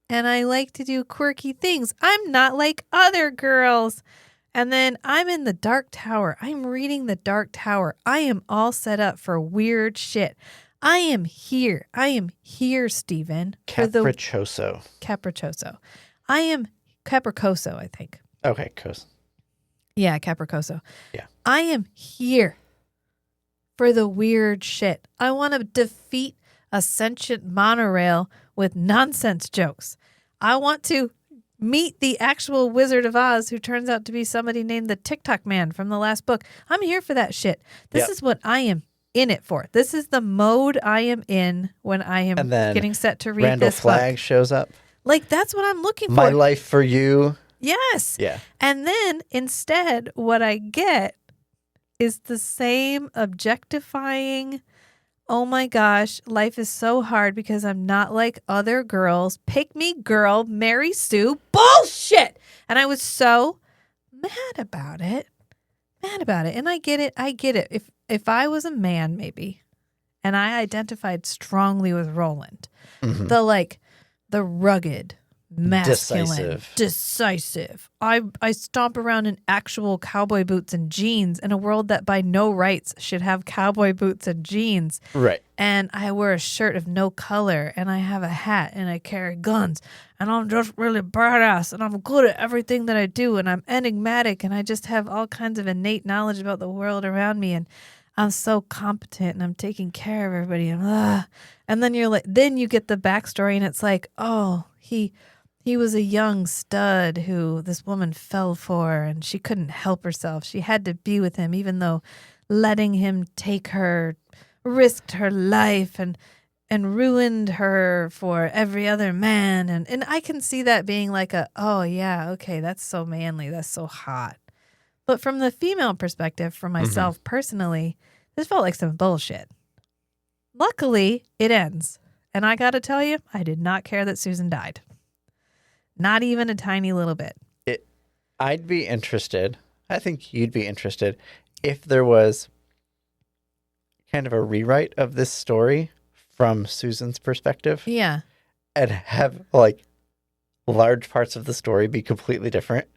and I like to do quirky things. I'm not like other girls. And then I'm in the Dark Tower. I'm reading the Dark Tower. I am all set up for weird shit. I am here. I am here, Stephen. Capriccioso. Capriccioso. I am Capricoso, I think. Okay, Cos. Yeah, Capricoso. Yeah. I am here for the weird shit. I want to defeat a sentient monorail with nonsense jokes. I want to meet the actual Wizard of Oz, who turns out to be somebody named the TikTok Man from the last book. I'm here for that shit. This is what I am in it for. This is the mode I am in when I am getting set to read Randall this Flagg book. shows up. Like, that's what I'm looking for. My Life for You. Yes. Yeah. And then instead, what I get is the same objectifying, oh my gosh, life is so hard because I'm not like other girls. Pick me girl, Mary Sue, bullshit. And I was so mad about it. And I get it. If I was a man, maybe, and I identified strongly with Roland, the rugged, masculine, decisive. I stomp around in actual cowboy boots and jeans in a world that by no rights should have cowboy boots and jeans. Right. And I wear a shirt of no color, and I have a hat, and I carry guns, and I'm just really badass, and I'm good at everything that I do, and I'm enigmatic, and I just have all kinds of innate knowledge about the world around me, and I'm so competent, and I'm taking care of everybody, and then then you get the backstory, and it's like, oh, he was a young stud who this woman fell for, and she couldn't help herself. She had to be with him, even though letting him take her risked her life and ruined her for every other man. And I can see that being like oh yeah, okay, that's so manly, that's so hot. But from the female perspective, for myself personally, this felt like some bullshit. Luckily, it ends. And I gotta tell you, I did not care that Susan died. Not even a tiny little bit. I'd be interested. I think you'd be interested if there was kind of a rewrite of this story from Susan's perspective. Yeah. And have like large parts of the story be completely different.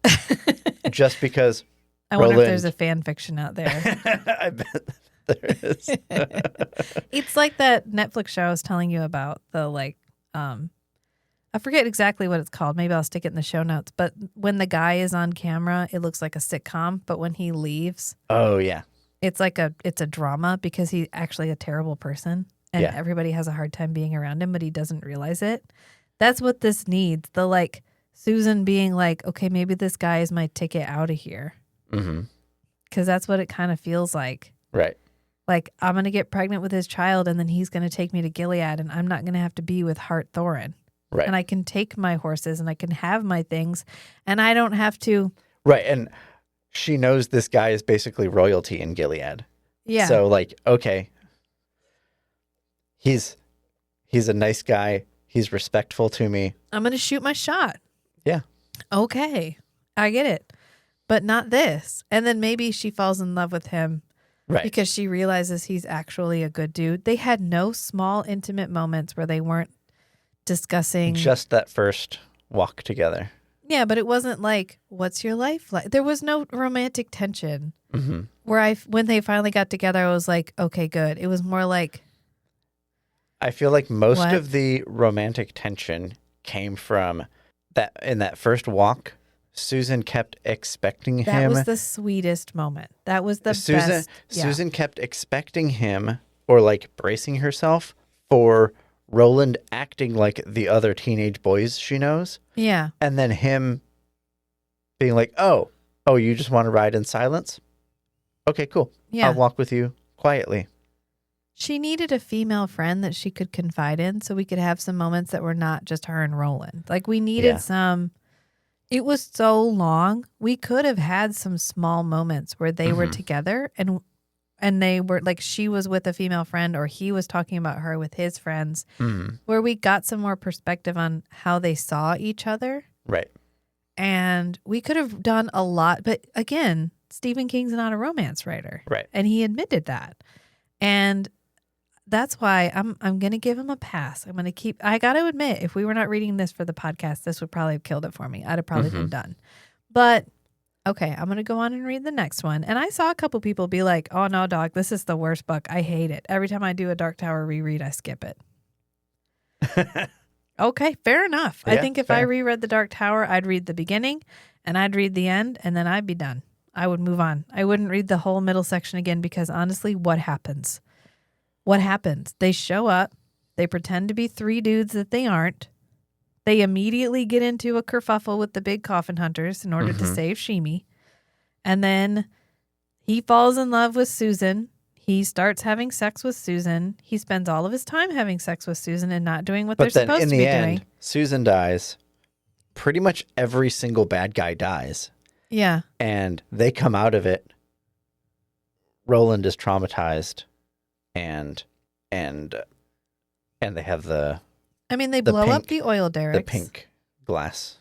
Just because I wonder if there's a fan fiction out there. I bet there is. It's like that Netflix show I was telling you about, I forget exactly what it's called. Maybe I'll stick it in the show notes. But when the guy is on camera, it looks like a sitcom. But when he leaves, oh yeah, it's a drama because he's actually a terrible person, and everybody has a hard time being around him, but he doesn't realize it. That's what this needs. The Susan being like, okay, maybe this guy is my ticket out of here. Mm-hmm. because that's what it kind of feels like. Right. Like, I'm going to get pregnant with his child, and then he's going to take me to Gilead, and I'm not going to have to be with Hart Thorin. Right. And I can take my horses, and I can have my things, and I don't have to. Right. And she knows this guy is basically royalty in Gilead. Yeah. So, like, okay, he's a nice guy. He's respectful to me. I'm going to shoot my shot. Yeah. Okay. I get it. But not this. And then maybe she falls in love with him. Right. Because she realizes he's actually a good dude. They had no small, intimate moments where they weren't discussing. Just that first walk together. Yeah, but it wasn't like, what's your life like? There was no romantic tension. Mm-hmm. Where when they finally got together, I was like, okay, good. It was more like. I feel like most What? of the romantic tension came from that in that first walk. Susan kept expecting That him. was the sweetest moment. That was the Susan, best. Yeah. Susan kept expecting him or like bracing herself for Roland acting like the other teenage boys she knows. Yeah. And then him being like, oh, you just want to ride in silence? Okay, cool. Yeah. I'll walk with you quietly. She needed a female friend that she could confide in so we could have some moments that were not just her and Roland. Like, we needed Yeah. some. It was so long. We could have had some small moments where they were together and they were like, she was with a female friend or he was talking about her with his friends, where we got some more perspective on how they saw each other. Right. And we could have done a lot. But again, Stephen King's not a romance writer. Right. And he admitted that. And that's why I'm going to give him a pass. I got to admit, if we were not reading this for the podcast, this would probably have killed it for me. I'd have probably been done. But okay, I'm going to go on and read the next one. And I saw a couple people be like, oh no, dog, this is the worst book. I hate it. Every time I do a Dark Tower reread, I skip it. Okay, fair enough. I Yeah, think if I fair. reread the Dark Tower, I'd read the beginning and I'd read the end and then I'd be done. I would move on. I wouldn't read the whole middle section again because honestly, what happens? What happens? They show up. They pretend to be three dudes that they aren't. They immediately get into a kerfuffle with the big coffin hunters in order to save Shimi. And then he falls in love with Susan. He starts having sex with Susan. He spends all of his time having sex with Susan and not doing what But they're then supposed in to the be end, doing. Susan dies. Pretty much every single bad guy dies. Yeah. And they come out of it. Roland is traumatized. And they have the I mean, they The blow up pink- the oil derricks. the pink glass.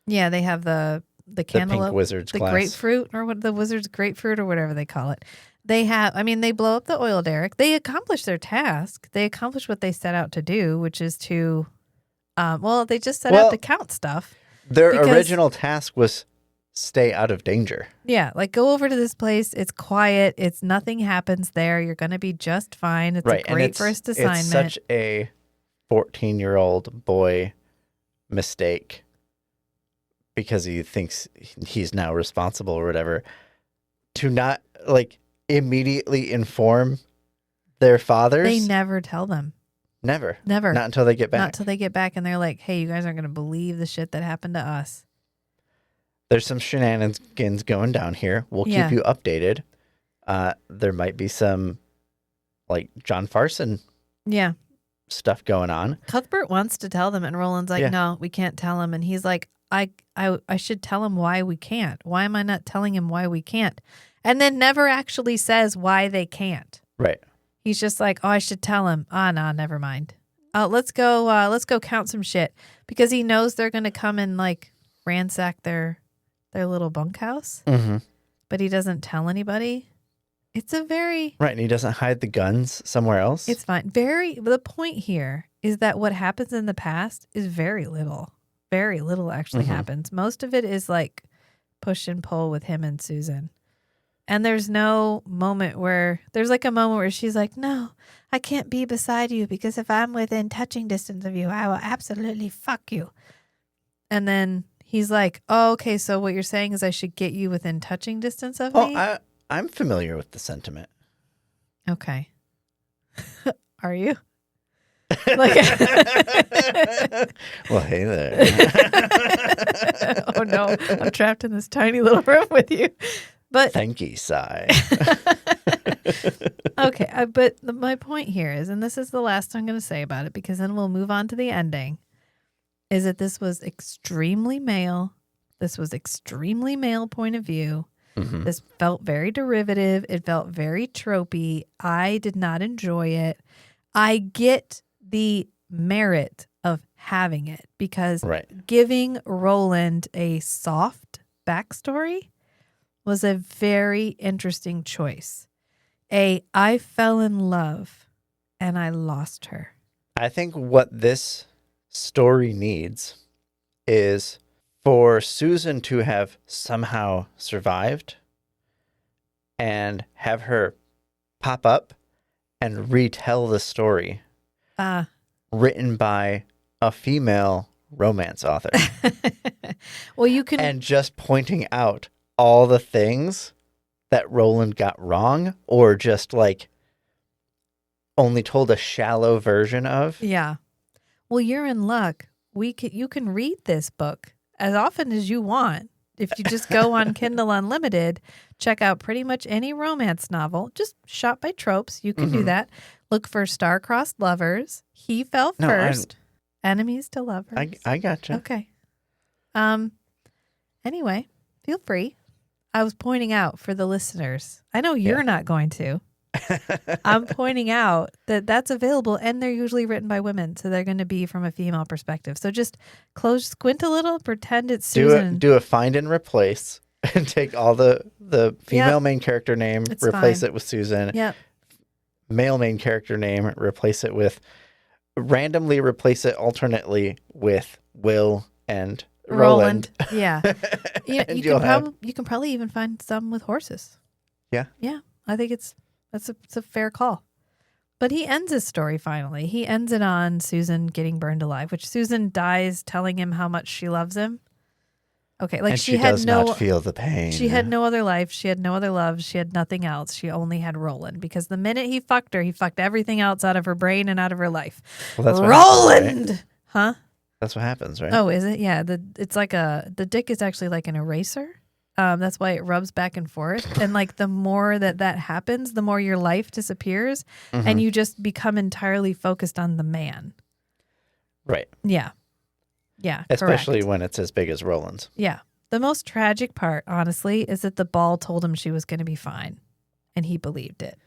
Yeah, they have the The cantaloupe. pink wizard's The glass. grapefruit or what the wizard's grapefruit or whatever they call it. They blow up the oil derrick. They accomplish their task. They accomplish what they set out to do, which is to, they just set out to count stuff. Their because- original task was stay out of danger. Yeah, like go over to this place. It's quiet. It's nothing happens there. You're going to be just fine. It's Right. a And great first assignment. It's such a 14-year-old boy mistake because he thinks he's now responsible or whatever to not like immediately inform their fathers. They never tell them. Never. Never. Not until they get back. Not till they get back and they're like, hey, you guys aren't going to believe the shit that happened to us. There's some shenanigans going down here. We'll Yeah. keep you updated. There might be some like John Farson Yeah. stuff going on. Cuthbert wants to tell them, and Roland's like, Yeah. no, we can't tell him. And he's like, I should tell him why we can't. Why am I not telling him why we can't? And then never actually says why they can't. Right. He's just like, oh, I should tell him. Ah, no, never mind. Let's go count some shit because he knows they're going to come and like ransack their little bunkhouse, Mm-hmm. but he doesn't tell anybody. It's a very, Right. And he doesn't hide the guns somewhere else. it's fine. The point here is that what happens in the past is very little. Very little actually happens. Most of it is like push and pull with him and Susan. And there's no moment where there's like a moment where she's like, no, I can't be beside you because if I'm within touching distance of you, I will absolutely fuck you. And then he's like, oh, okay, so what you're saying is I should get you within touching distance of me? I'm familiar with the sentiment. Okay. Are you? Like, Well, hey there. oh no, I'm trapped in this tiny little room with you. But Thank you, Sai. okay, but my point here is, and this is the last I'm going to say about it, because then we'll move on to the ending, is that this was extremely male. This was extremely male point of view. Mhm. This felt very derivative. It felt very tropey. I did not enjoy it. I get the merit of having it because Right. giving Roland a soft backstory was a very interesting choice. I fell in love and I lost her. I think what this story needs is for Susan to have somehow survived and have her pop up and retell the story written by a female romance author. Well, you can. And just pointing out all the things that Roland got wrong or just like only told a shallow version of. Yeah. Well, you're in luck. You can read this book as often as you want. If you just go on Kindle Unlimited, check out pretty much any romance novel, just shot by tropes. You can do that. Look for star-crossed lovers. He fell first. Enemies to lovers. I gotcha. Okay. Anyway, feel free. I was pointing out for the listeners. I know you're not going to. I'm pointing out that that's available, and they're usually written by women, so they're going to be from a female perspective. So just squint a little, pretend it's Susan. Do a find and replace, and take all the female main character name, replace it with Susan. Yep. Male main character name, randomly replace it alternately with Will and Roland. Yeah. You can probably even find some with horses. Yeah. Yeah. I think it's a fair call. But he ends his story finally. He ends it on Susan getting burned alive, which Susan dies telling him how much she loves him. Okay, like and she had does not feel the pain. She had no other life. She had no other love. She had nothing else. She only had Roland, because the minute he fucked her, he fucked everything else out of her brain and out of her life. Well, that's Roland, happens, right? Huh? That's what happens, right? Oh, is it? Yeah. It's like the dick is actually like an eraser. That's why it rubs back and forth. And like the more that happens, the more your life disappears, and you just become entirely focused on the man. Right. Yeah. Yeah. Especially correct. when it's as big as Roland's. Yeah. The most tragic part, honestly, is that the ball told him she was going to be fine, and he believed it.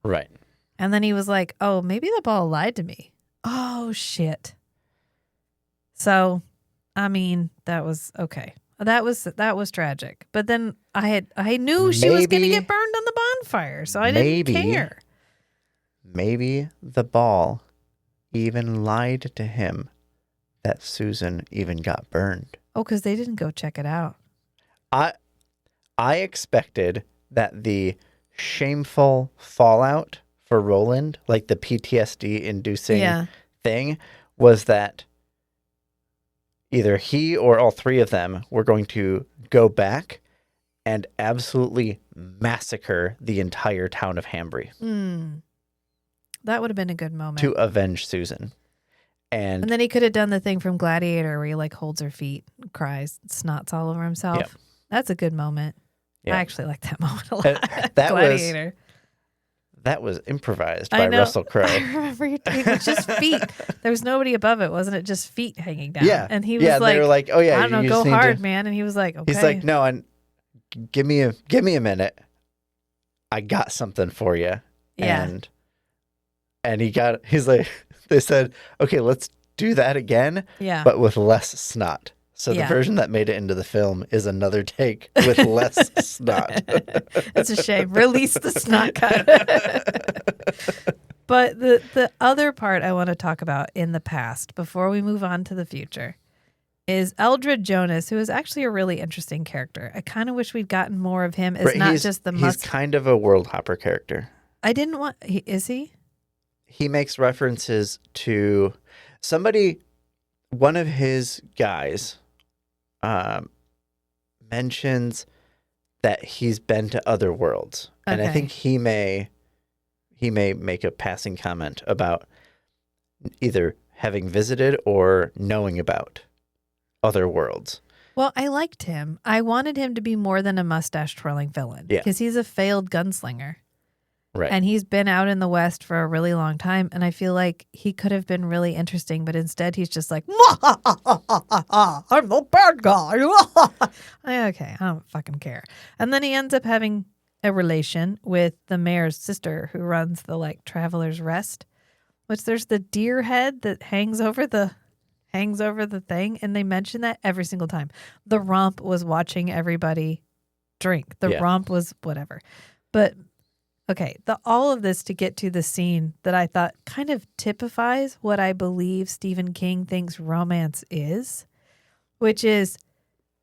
Right. And then he was like, "Oh, maybe the ball lied to me." Oh shit. So, I mean, that was okay. That was tragic. But then I knew she was going to get burned on the bonfire, so I didn't care. Maybe the ball even lied to him that Susan even got burned. Oh, because they didn't go check it out. I expected that the shameful fallout for Roland, like the PTSD inducing thing, was that either he or all three of them were going to go back and absolutely massacre the entire town of Hambry. That would have been a good moment. To avenge Susan. And then he could have done the thing from Gladiator where he like holds her feet, cries, snots all over himself. Yep. That's a good moment. Yep. I actually like that moment a lot. Gladiator. That was improvised by Russell Crowe. I remember you doing it. Just feet. There was nobody above it, wasn't it? Just feet hanging down. Yeah. And he was like, they were like, "Oh yeah, I don't know, go hard, man." And he was like, "Okay." He's like, "No, and give me a minute. I got something for you." Yeah. And he's like, they said, "Okay, let's do that again." Yeah. But with less snot. So the version that made it into the film is another take with less snot. It's a shame. Release the snot cut. But the other part I want to talk about in the past before we move on to the future is Eldred Jonas, who is actually a really interesting character. I kind of wish we'd gotten more of him as not just the He's kind of a world hopper character. I didn't want... Is he? He makes references to somebody, one of his guys... mentions that he's been to other worlds. And I think he may make a passing comment about either having visited or knowing about other worlds. Well, I liked him. I wanted him to be more than a mustache twirling villain. Yeah. Because he's a failed gunslinger. Right. And he's been out in the West for a really long time. And I feel like he could have been really interesting, but instead he's just like, I'm the bad guy. Okay, I don't fucking care. And then he ends up having a relation with the mayor's sister who runs the like Traveler's Rest, which there's the deer head that hangs over the thing. And they mention that every single time. The romp was watching everybody drink. The romp was whatever. But okay, all of this to get to the scene that I thought kind of typifies what I believe Stephen King thinks romance is, which is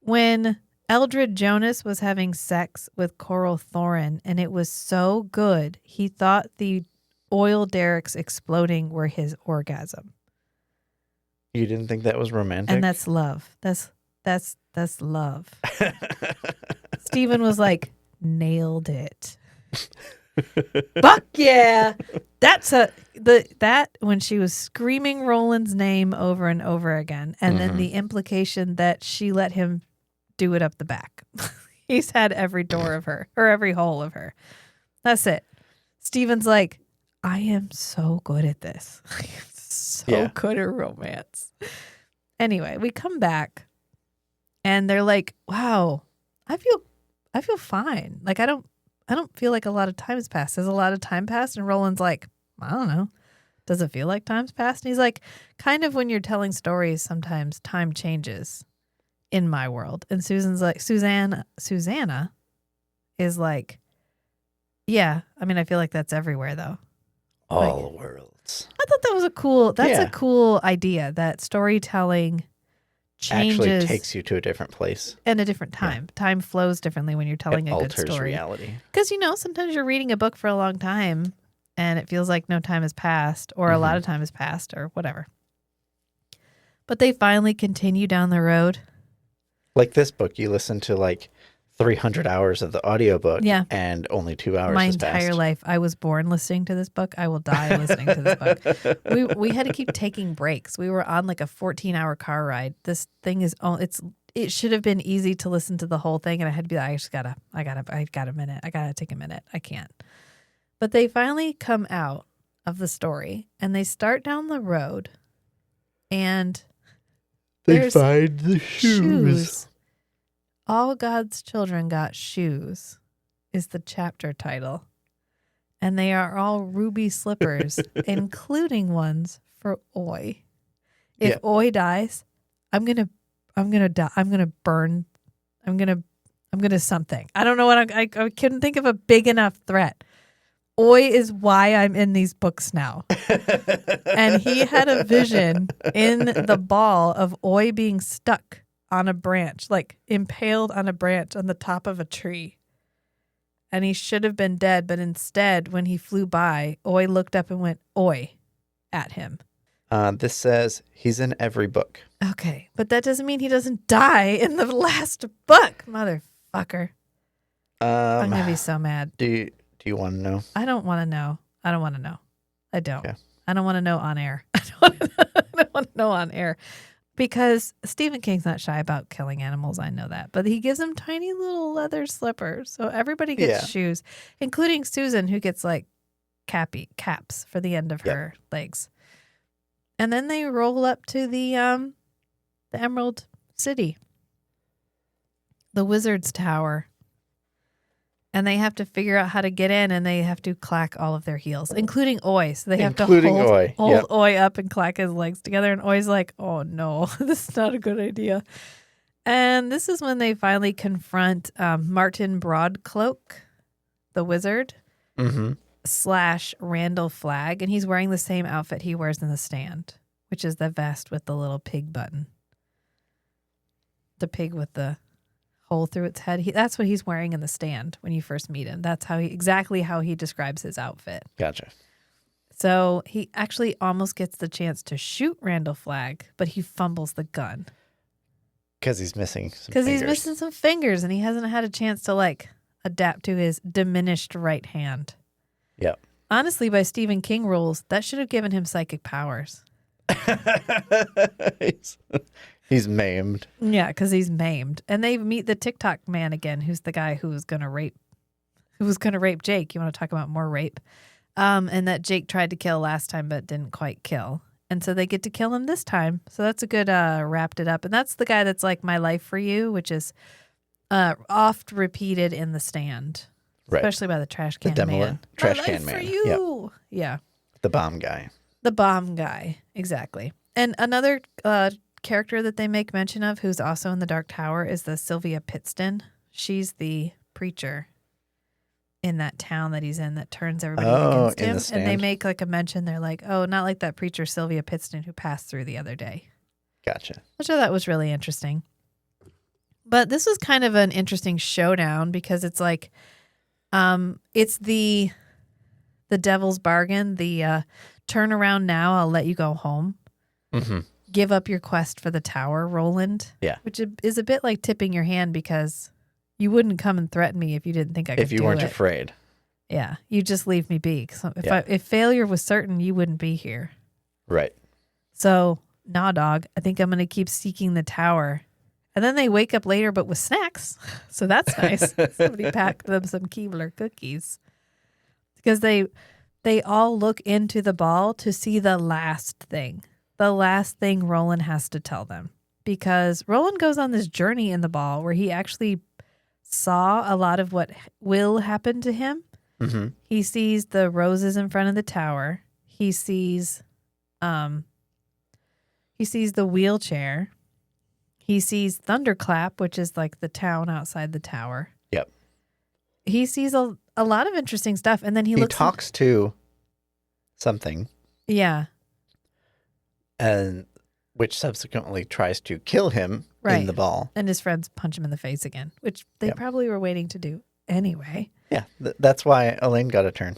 when Eldred Jonas was having sex with Coral Thorin, and it was so good, he thought the oil derricks exploding were his orgasm. You didn't think that was romantic? And that's love. That's love. Stephen was like, nailed it. Fuck yeah. That when she was screaming Roland's name over and over again, and then the implication that she let him do it up the back. He's had every door of her, or every hole of her. That's it. Steven's like, I am so good at this. I am so good at romance. Anyway, we come back and they're like, wow, I feel fine. Like I don't feel like a lot of time has passed. Has a lot of time passed? And Roland's like, I don't know. Does it feel like time's passed? And he's like, kind of when you're telling stories, sometimes time changes in my world. And Susan's like, Susanna is like, yeah, I mean, I feel like that's everywhere though. All worlds. I thought that was a cool idea that storytelling changes. Actually takes you to a different place. And a different time. Yeah. Time flows differently when you're telling a good story. It alters reality. Because, sometimes you're reading a book for a long time and it feels like no time has passed or a lot of time has passed or whatever. But they finally continue down the road. Like this book, you listen to like 300 hours of the audiobook and only 2 hours My has passed. entire life, I was born listening to this book. I will die listening to this book. We had to keep taking breaks. We were on like a 14-hour car ride. This thing is, it should have been easy to listen to the whole thing. And I had to be like, I got a minute. I got to take a minute. I can't. But they finally come out of the story and they start down the road and they find the shoes. All God's Children Got Shoes is the chapter title. And they are all ruby slippers, including ones for Oi. If Oi dies, I'm gonna die. I'm gonna burn. I'm gonna something. I don't know what I couldn't think of a big enough threat. Oi is why I'm in these books now. And he had a vision in the ball of Oi being stuck on a branch, like impaled on a branch on the top of a tree. And he should have been dead, but instead, when he flew by, Oi looked up and went, Oi, at him. This says he's in every book. Okay, but that doesn't mean he doesn't die in the last book, motherfucker. I'm going to be so mad. Do you want to know? I don't want to know. I don't want to know. I don't. Okay. I don't want to know on air. I don't want to know on air. Because Stephen King's not shy about killing animals. I know that. But he gives them tiny little leather slippers. So everybody gets shoes, including Susan, who gets like caps for the end of her legs. And then they roll up to the Emerald City, the Wizard's Tower. And they have to figure out how to get in, and they have to clack all of their heels, including Oi. So they have to hold Oi up and clack his legs together. And Oi's like, oh, no, this is not a good idea. And this is when they finally confront Martin Broadcloak, the wizard, / Randall Flagg. And he's wearing the same outfit he wears in The Stand, which is the vest with the little pig button. The pig with the hole through its head. That's what he's wearing in The Stand when you first meet him. That's exactly how he describes his outfit. Gotcha. So he actually almost gets the chance to shoot Randall Flagg, but he fumbles the gun. Because he's missing some fingers. Because he's missing some fingers and he hasn't had a chance to like adapt to his diminished right hand. Yep. Honestly, by Stephen King rules, that should have given him psychic powers. He's maimed. Yeah, because he's maimed. And they meet the TikTok man again, who's the guy who was gonna rape Jake. You want to talk about more rape? And that Jake tried to kill last time but didn't quite kill. And so they get to kill him this time. So that's a good wrapped it up. And that's the guy that's like My Life for You, which is oft repeated in The Stand. Right. Especially by the trash can man. Trash My can life man. for you. Yeah. The bomb guy. The bomb guy. Exactly. And another character that they make mention of who's also in the Dark Tower is the Sylvia Pittston. She's the preacher in that town that he's in that turns everybody against him. And they make like a mention. They're like, oh, not like that preacher Sylvia Pittston who passed through the other day. Gotcha. Which I thought was really interesting. But this was kind of an interesting showdown because it's like, it's the devil's bargain, the turn around now, I'll let you go home. Mm-hmm. Give up your quest for the tower, Roland. Yeah. Which is a bit like tipping your hand because you wouldn't come and threaten me if you didn't think I could do it. If you weren't afraid. Yeah. You just leave me be. So if failure was certain, you wouldn't be here. Right. So, nah, dog. I think I'm going to keep seeking the tower. And then they wake up later, but with snacks. So that's nice. Somebody packed them some Keebler cookies. Because they all look into the ball to see the last thing. The last thing Roland has to tell them. Because Roland goes on this journey in the ball where he actually saw a lot of what will happen to him. Mm-hmm. He sees the roses in front of the tower. He sees the wheelchair. He sees Thunderclap, which is like the town outside the tower. Yep. He sees a lot of interesting stuff. And then he talks to something. Yeah. And which subsequently tries to kill him in the ball. And his friends punch him in the face again, which they probably were waiting to do anyway. Yeah. That's why Elaine got a turn.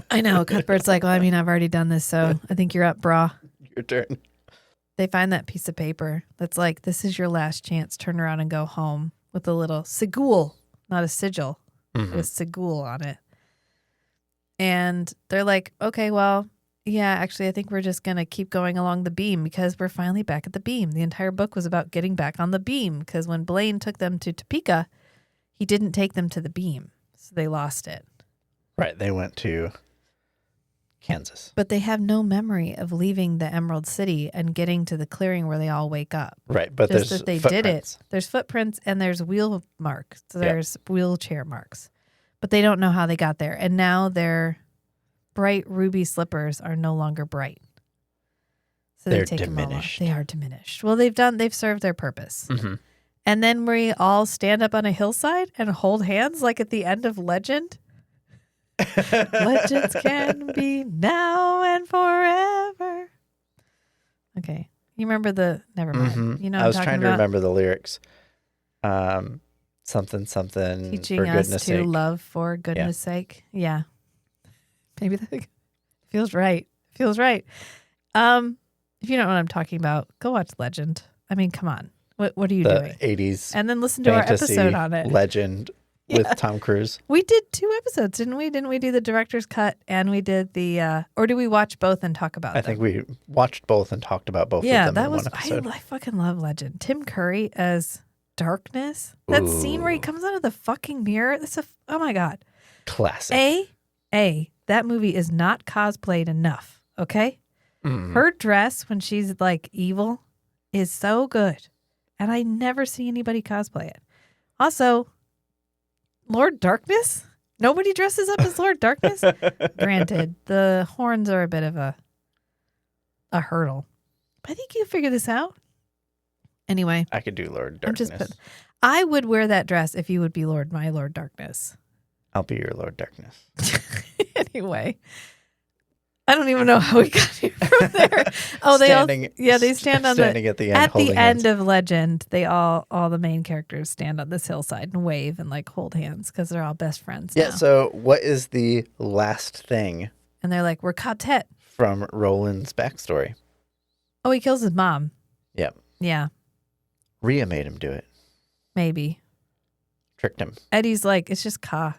I know. Cuthbert's like, well, I mean, I've already done this, so I think you're up, brah. Your turn. They find that piece of paper that's like, this is your last chance. Turn around and go home with a little sigil, not a sigil, Mm-hmm. with sigil on it. And they're like, okay, well, yeah, actually, I think we're just going to keep going along the beam because we're finally back at the beam. The entire book was about getting back on the beam because when Blaine took them to Topeka, he didn't take them to the beam. So they lost it. Right. They went to Kansas. But they have no memory of leaving the Emerald City and getting to the clearing where they all wake up. Right, but Just there's that they footprints. did it. There's footprints and there's wheel marks. So there's wheelchair marks. But they don't know how they got there. And now their bright ruby slippers are no longer bright. So They're they take diminished. them all off. They are diminished. Well, they've served their purpose. Mm-hmm. And then we all stand up on a hillside and hold hands like at the end of Legend. Legends can be now and forever. Okay. You remember never mind. Mm-hmm. You know I what was I'm trying talking to about? remember the lyrics. Something, Teaching for us goodness to sake. love for goodness sake. Yeah. Maybe that feels right. Feels right. If you don't know what I'm talking about, go watch Legend. I mean, come on. What are you doing? 80s And then listen to our fantasy episode on it. legend with Tom Cruise. We did 2 episodes, didn't we? Didn't we do the director's cut and we did the or did we watch both and talk about I them? think we watched both and talked about both Yeah, of them that in was one episode. I fucking love Legend. Tim Curry as Darkness. That scene where he comes out of the fucking mirror. Oh my god. Classic. That movie is not cosplayed enough, okay? Mm. Her dress when she's like evil is so good. And I never see anybody cosplay it. Also, Lord Darkness? Nobody dresses up as Lord Darkness? Granted, the horns are a bit of a hurdle. I think you figure this out. Anyway. I could do Lord Darkness. I would wear that dress if you would be my Lord Darkness. I'll be your Lord Darkness. Anyway. I don't even know how we got here from there. Oh, they stand on standing at the end. At the holding hands. end of Legend, they all the main characters stand on this hillside and wave and like hold hands because they're all best friends. Yeah. now. So, what is the last thing And they're like, we're quartet. from Roland's backstory? Oh, he kills his mom. Yep. Yeah, Rhea made him do it. maybe. Tricked him. Eddie's like, it's just Ka.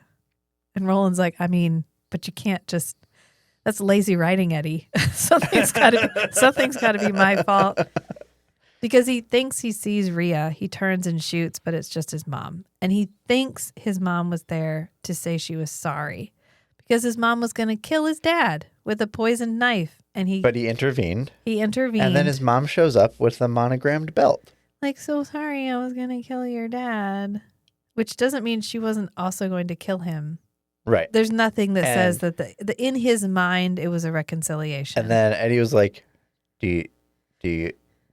And Roland's like, I mean, but you can't just. That's lazy writing, Eddie. Something's got to be my fault. Because he thinks he sees Rhea. He turns and shoots, but it's just his mom. And he thinks his mom was there to say she was sorry because his mom was going to kill his dad with a poisoned knife. But he intervened. He intervened. And then his mom shows up with a monogrammed belt. Like, so sorry, I was going to kill your dad. Which doesn't mean she wasn't also going to kill him. Right. There's nothing that says that in his mind it was a reconciliation. And then Eddie was like, Do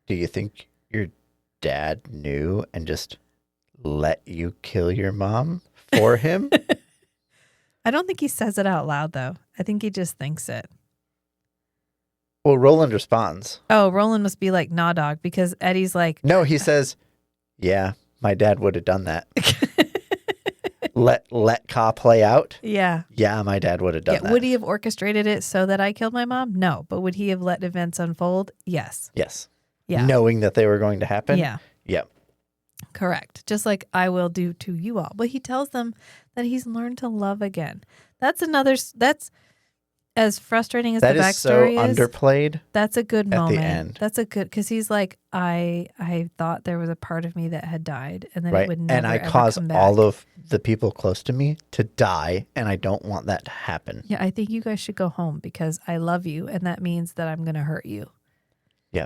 you think your dad knew and just let you kill your mom for him? I don't think he says it out loud, though. I think he just thinks it. Well, Roland responds. Oh, Roland must be like, nah, dog, because Eddie's like... No, he says, yeah, my dad would have done that. Let Ka play out? Yeah. Yeah, my dad would have done that. Would he have orchestrated it so that I killed my mom? No. But would he have let events unfold? Yes. Yes. Yeah. Knowing that they were going to happen? Yeah. Yep. Correct. Just like I will do to you all. But he tells them that he's learned to love again. That's as frustrating as that the is backstory so underplayed. That's a good at moment. the end. That's a good, because he's like, I thought there was a part of me that had died, and then Right. it would never And I ever caused come back. all of the people close to me to die, and I don't want that to happen. Yeah, I think you guys should go home because I love you, and that means that I'm going to hurt you. Yeah.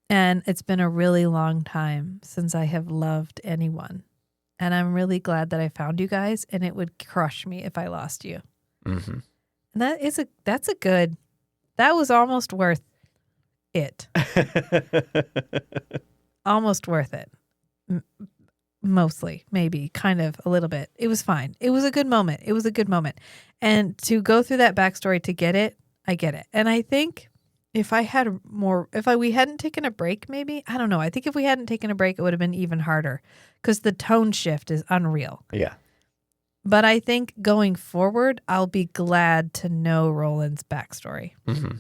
And it's been a really long time since I have loved anyone. And I'm really glad that I found you guys, and it would crush me if I lost you. Mm-hmm. And that's a good, that was almost worth it. Almost worth it. Mostly, maybe, kind of, a little bit. It was fine. It was a good moment. It was a good moment. And to go through that backstory to get it, I get it. And I think if we hadn't taken a break, maybe, I don't know. I think if we hadn't taken a break, it would have been even harder because the tone shift is unreal. Yeah. But I think going forward, I'll be glad to know Roland's backstory. Mm-hmm.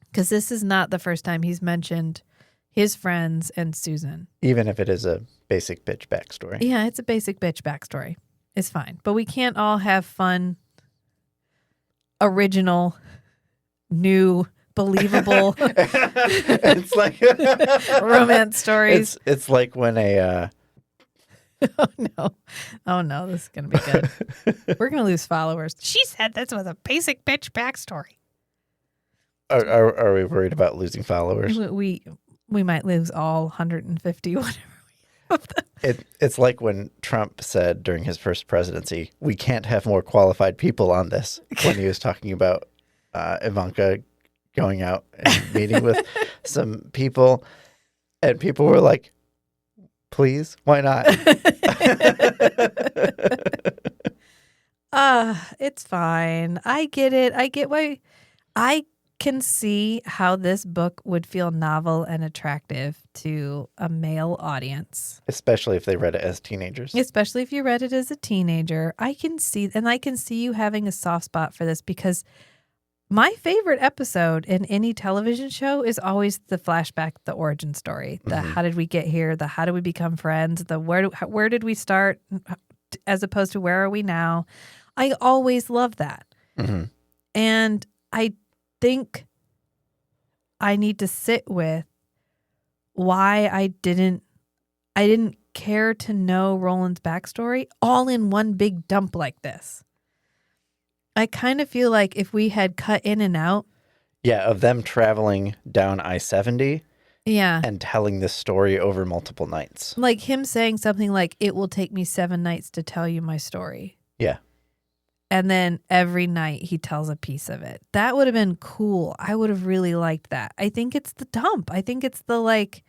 Because this is not the first time he's mentioned his friends and Susan. Even if it is a basic bitch backstory. Yeah, it's a basic bitch backstory. It's fine. But we can't all have fun, original, new, believable It's like romance stories. It's like when a Oh no, this is gonna be good. We're gonna lose followers. She said this was a basic bitch backstory. Are we worried about losing followers? We might lose all 150, whatever we have them. It's like when Trump said during his first presidency, we can't have more qualified people on this, when he was talking about Ivanka going out and meeting with some people, and people were like, please, why not? It's fine. I get it. I get why. I can see how this book would feel novel and attractive to a male audience. Especially if they read it as teenagers. Especially if you read it as a teenager. I can see you having a soft spot for this because my favorite episode in any television show is always the flashback, the origin story, the how did we get here, the how did we become friends, the where did we start as opposed to where are we now. I always love that. Mm-hmm. And I think I need to sit with why I didn't care to know Roland's backstory all in one big dump like this. I kind of feel like if we had cut in and out. Yeah, of them traveling down I-70. Yeah. And telling this story over multiple nights. Like him saying something like, it will take me 7 nights to tell you my story. Yeah. And then every night he tells a piece of it. That would have been cool. I would have really liked that. I think it's the dump. I think it's the like,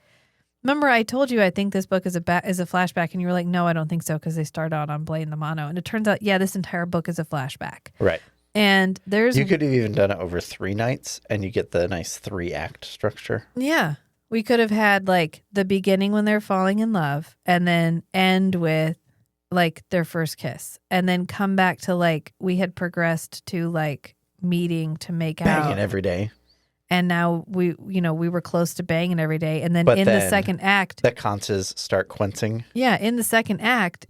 remember I told you I think this book is a flashback and you were like, no, I don't think so because they start out on Blade and the Mono. And it turns out, yeah, this entire book is a flashback. Right. And you could have even done it over 3 nights and you get the nice 3-act structure. Yeah. We could have had like the beginning when they're falling in love and then end with like their first kiss and then come back to like we had progressed to like meeting to make out. Banging every day. And now we were close to banging every day. And then But in then the second act. The conces start quenching. Yeah. In the second act,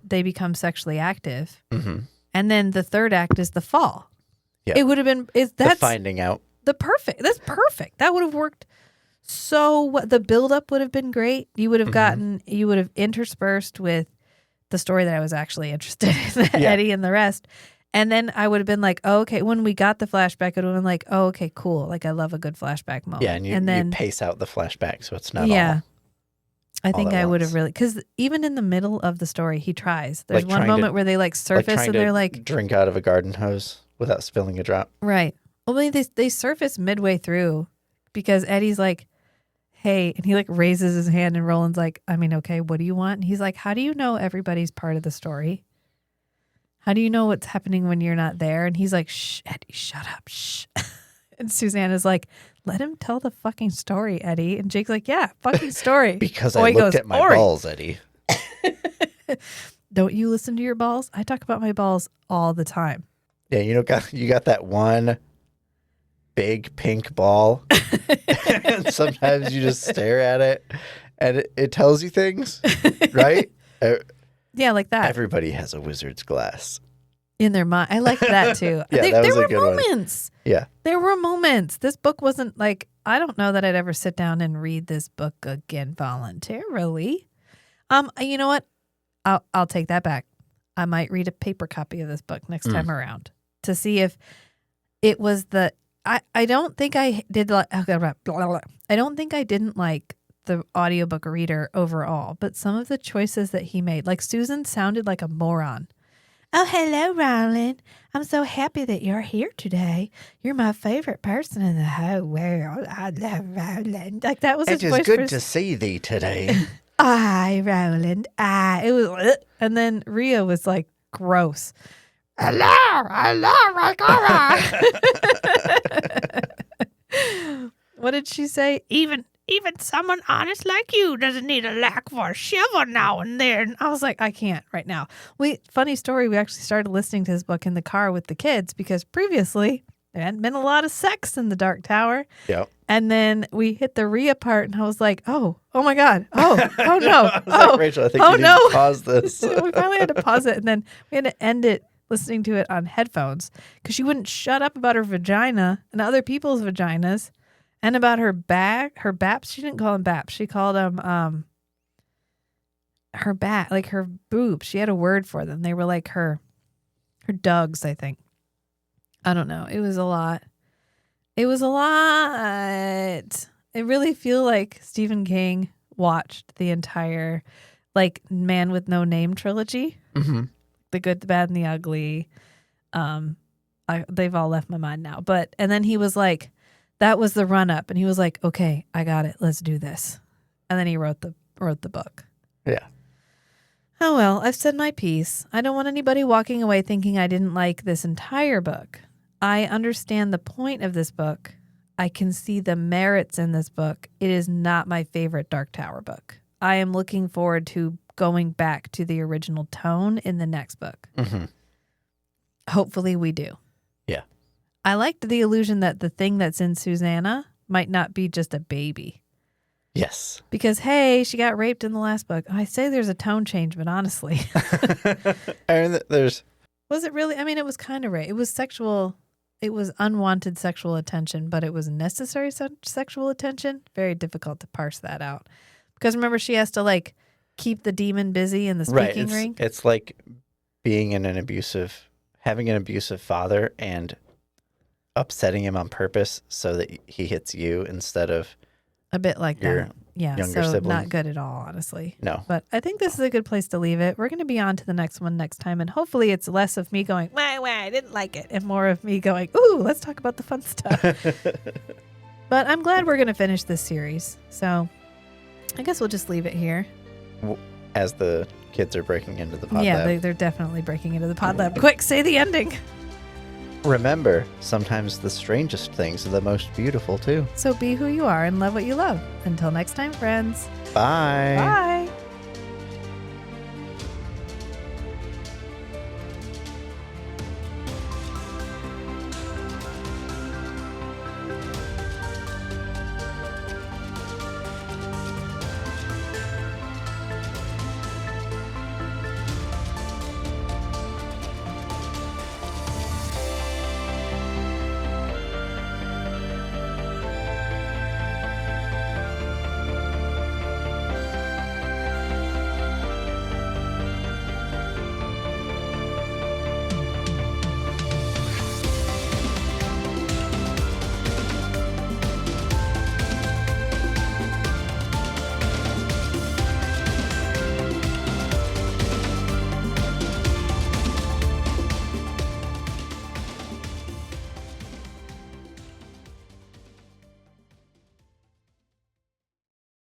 they become sexually active. Mm-hmm. And then the third act is the fall. Yeah. It would have been, that's the finding out. that's perfect. That would have worked so what the buildup would have been great. You would have Mhm. you would have interspersed with the story that I was actually interested in, Yeah. Eddie and the rest. And then I would have been like, oh, okay, when we got the flashback, it would have been like, oh, okay, cool. Like, I love a good flashback moment. Yeah, and you then, pace out the flashback so it's not yeah, I all think at I would have once. really, because even in the middle of the story, he tries. There's Like one trying to- moment where they like like surface trying and to they're like, drink out of a garden hose without spilling a drop. right. Well, I mean, they surface midway through because Eddie's like, hey, and he like raises his hand and Roland's like, I mean, okay, what do you want? And he's like, how do you know everybody's part of the story? How do you know what's happening when you're not there? And he's like, shh, Eddie, shut up, shh. And Susanna's like, let him tell the fucking story, Eddie. And Jake's like, yeah, fucking story. Because Boy I looked goes, at my "Ori." balls, Eddie. Don't you listen to your balls? I talk about my balls all the time. Yeah, you got that one big pink ball, and sometimes you just stare at it, and it tells you things, right? Yeah, like that. Everybody has a wizard's glass. In their mind. I like that too. Yeah, that was there a were good one. moments. Yeah. There were moments. This book wasn't like, I don't know that I'd ever sit down and read this book again voluntarily. You know what? I'll take that back. I might read a paper copy of this book next time around to see if it was the I don't think I did like I don't think I didn't like the audiobook reader overall, but some of the choices that he made, like Susan sounded like a moron. Oh, hello, Roland. I'm so happy that you're here today. You're my favorite person in the whole world. I love Roland. Like that was his It is voice good for to see thee today. I, Roland, it was, and then Rhea was like, gross. Hello, what did she say? Even someone honest like you doesn't need a lack for a shovel now and then. I was like, I can't right now. Funny story, we actually started listening to this book in the car with the kids because previously there hadn't been a lot of sex in the Dark Tower. Yep. And then we hit the Rhea part, and I was like, oh my God. Oh no. I was like, Rachel, I think you need to pause this. We finally had to pause it, and then we had to end it listening to it on headphones because she wouldn't shut up about her vagina and other people's vaginas and about her baps. She didn't call them baps. She called them her bat, like her boobs. She had a word for them. They were like her dugs, I think. I don't know. It was a lot. It was a lot. I really feel like Stephen King watched the entire like Man with No Name trilogy. Mm-hmm. The Good, the Bad, and the Ugly. They've all left my mind now. And then he was like, that was the run up, and he was like, okay, I got it. Let's do this. And then he wrote the book. Yeah. Oh well, I've said my piece. I don't want anybody walking away thinking I didn't like this entire book. I understand the point of this book. I can see the merits in this book. It is not my favorite Dark Tower book. I am looking forward to going back to the original tone in the next book. Mm-hmm. Hopefully we do. Yeah. I liked the illusion that the thing that's in Susanna might not be just a baby. Yes. Because, hey, she got raped in the last book. I say there's a tone change, but honestly. And there's... Was it really? I mean, it was kind of rape. It was sexual. It was unwanted sexual attention, but it was necessary sexual attention. Very difficult to parse that out. Because remember, she has to like keep the demon busy in the speaking ring. It's like being having an abusive father and upsetting him on purpose so that he hits you instead of A bit like your that. Yeah, younger so sibling. not good at all, honestly. No. But I think this is a good place to leave it. We're going to be on to the next one next time, and hopefully it's less of me going, wah, I didn't like it, and more of me going, ooh, let's talk about the fun stuff. But I'm glad we're going to finish this series. So I guess we'll just leave it here. As the kids are breaking into the pod Yeah, lab. they're definitely breaking into the pod lab. Quick, say the ending. Remember, sometimes the strangest things are the most beautiful too. So be who you are and love what you love. Until next time, friends. Bye. Bye.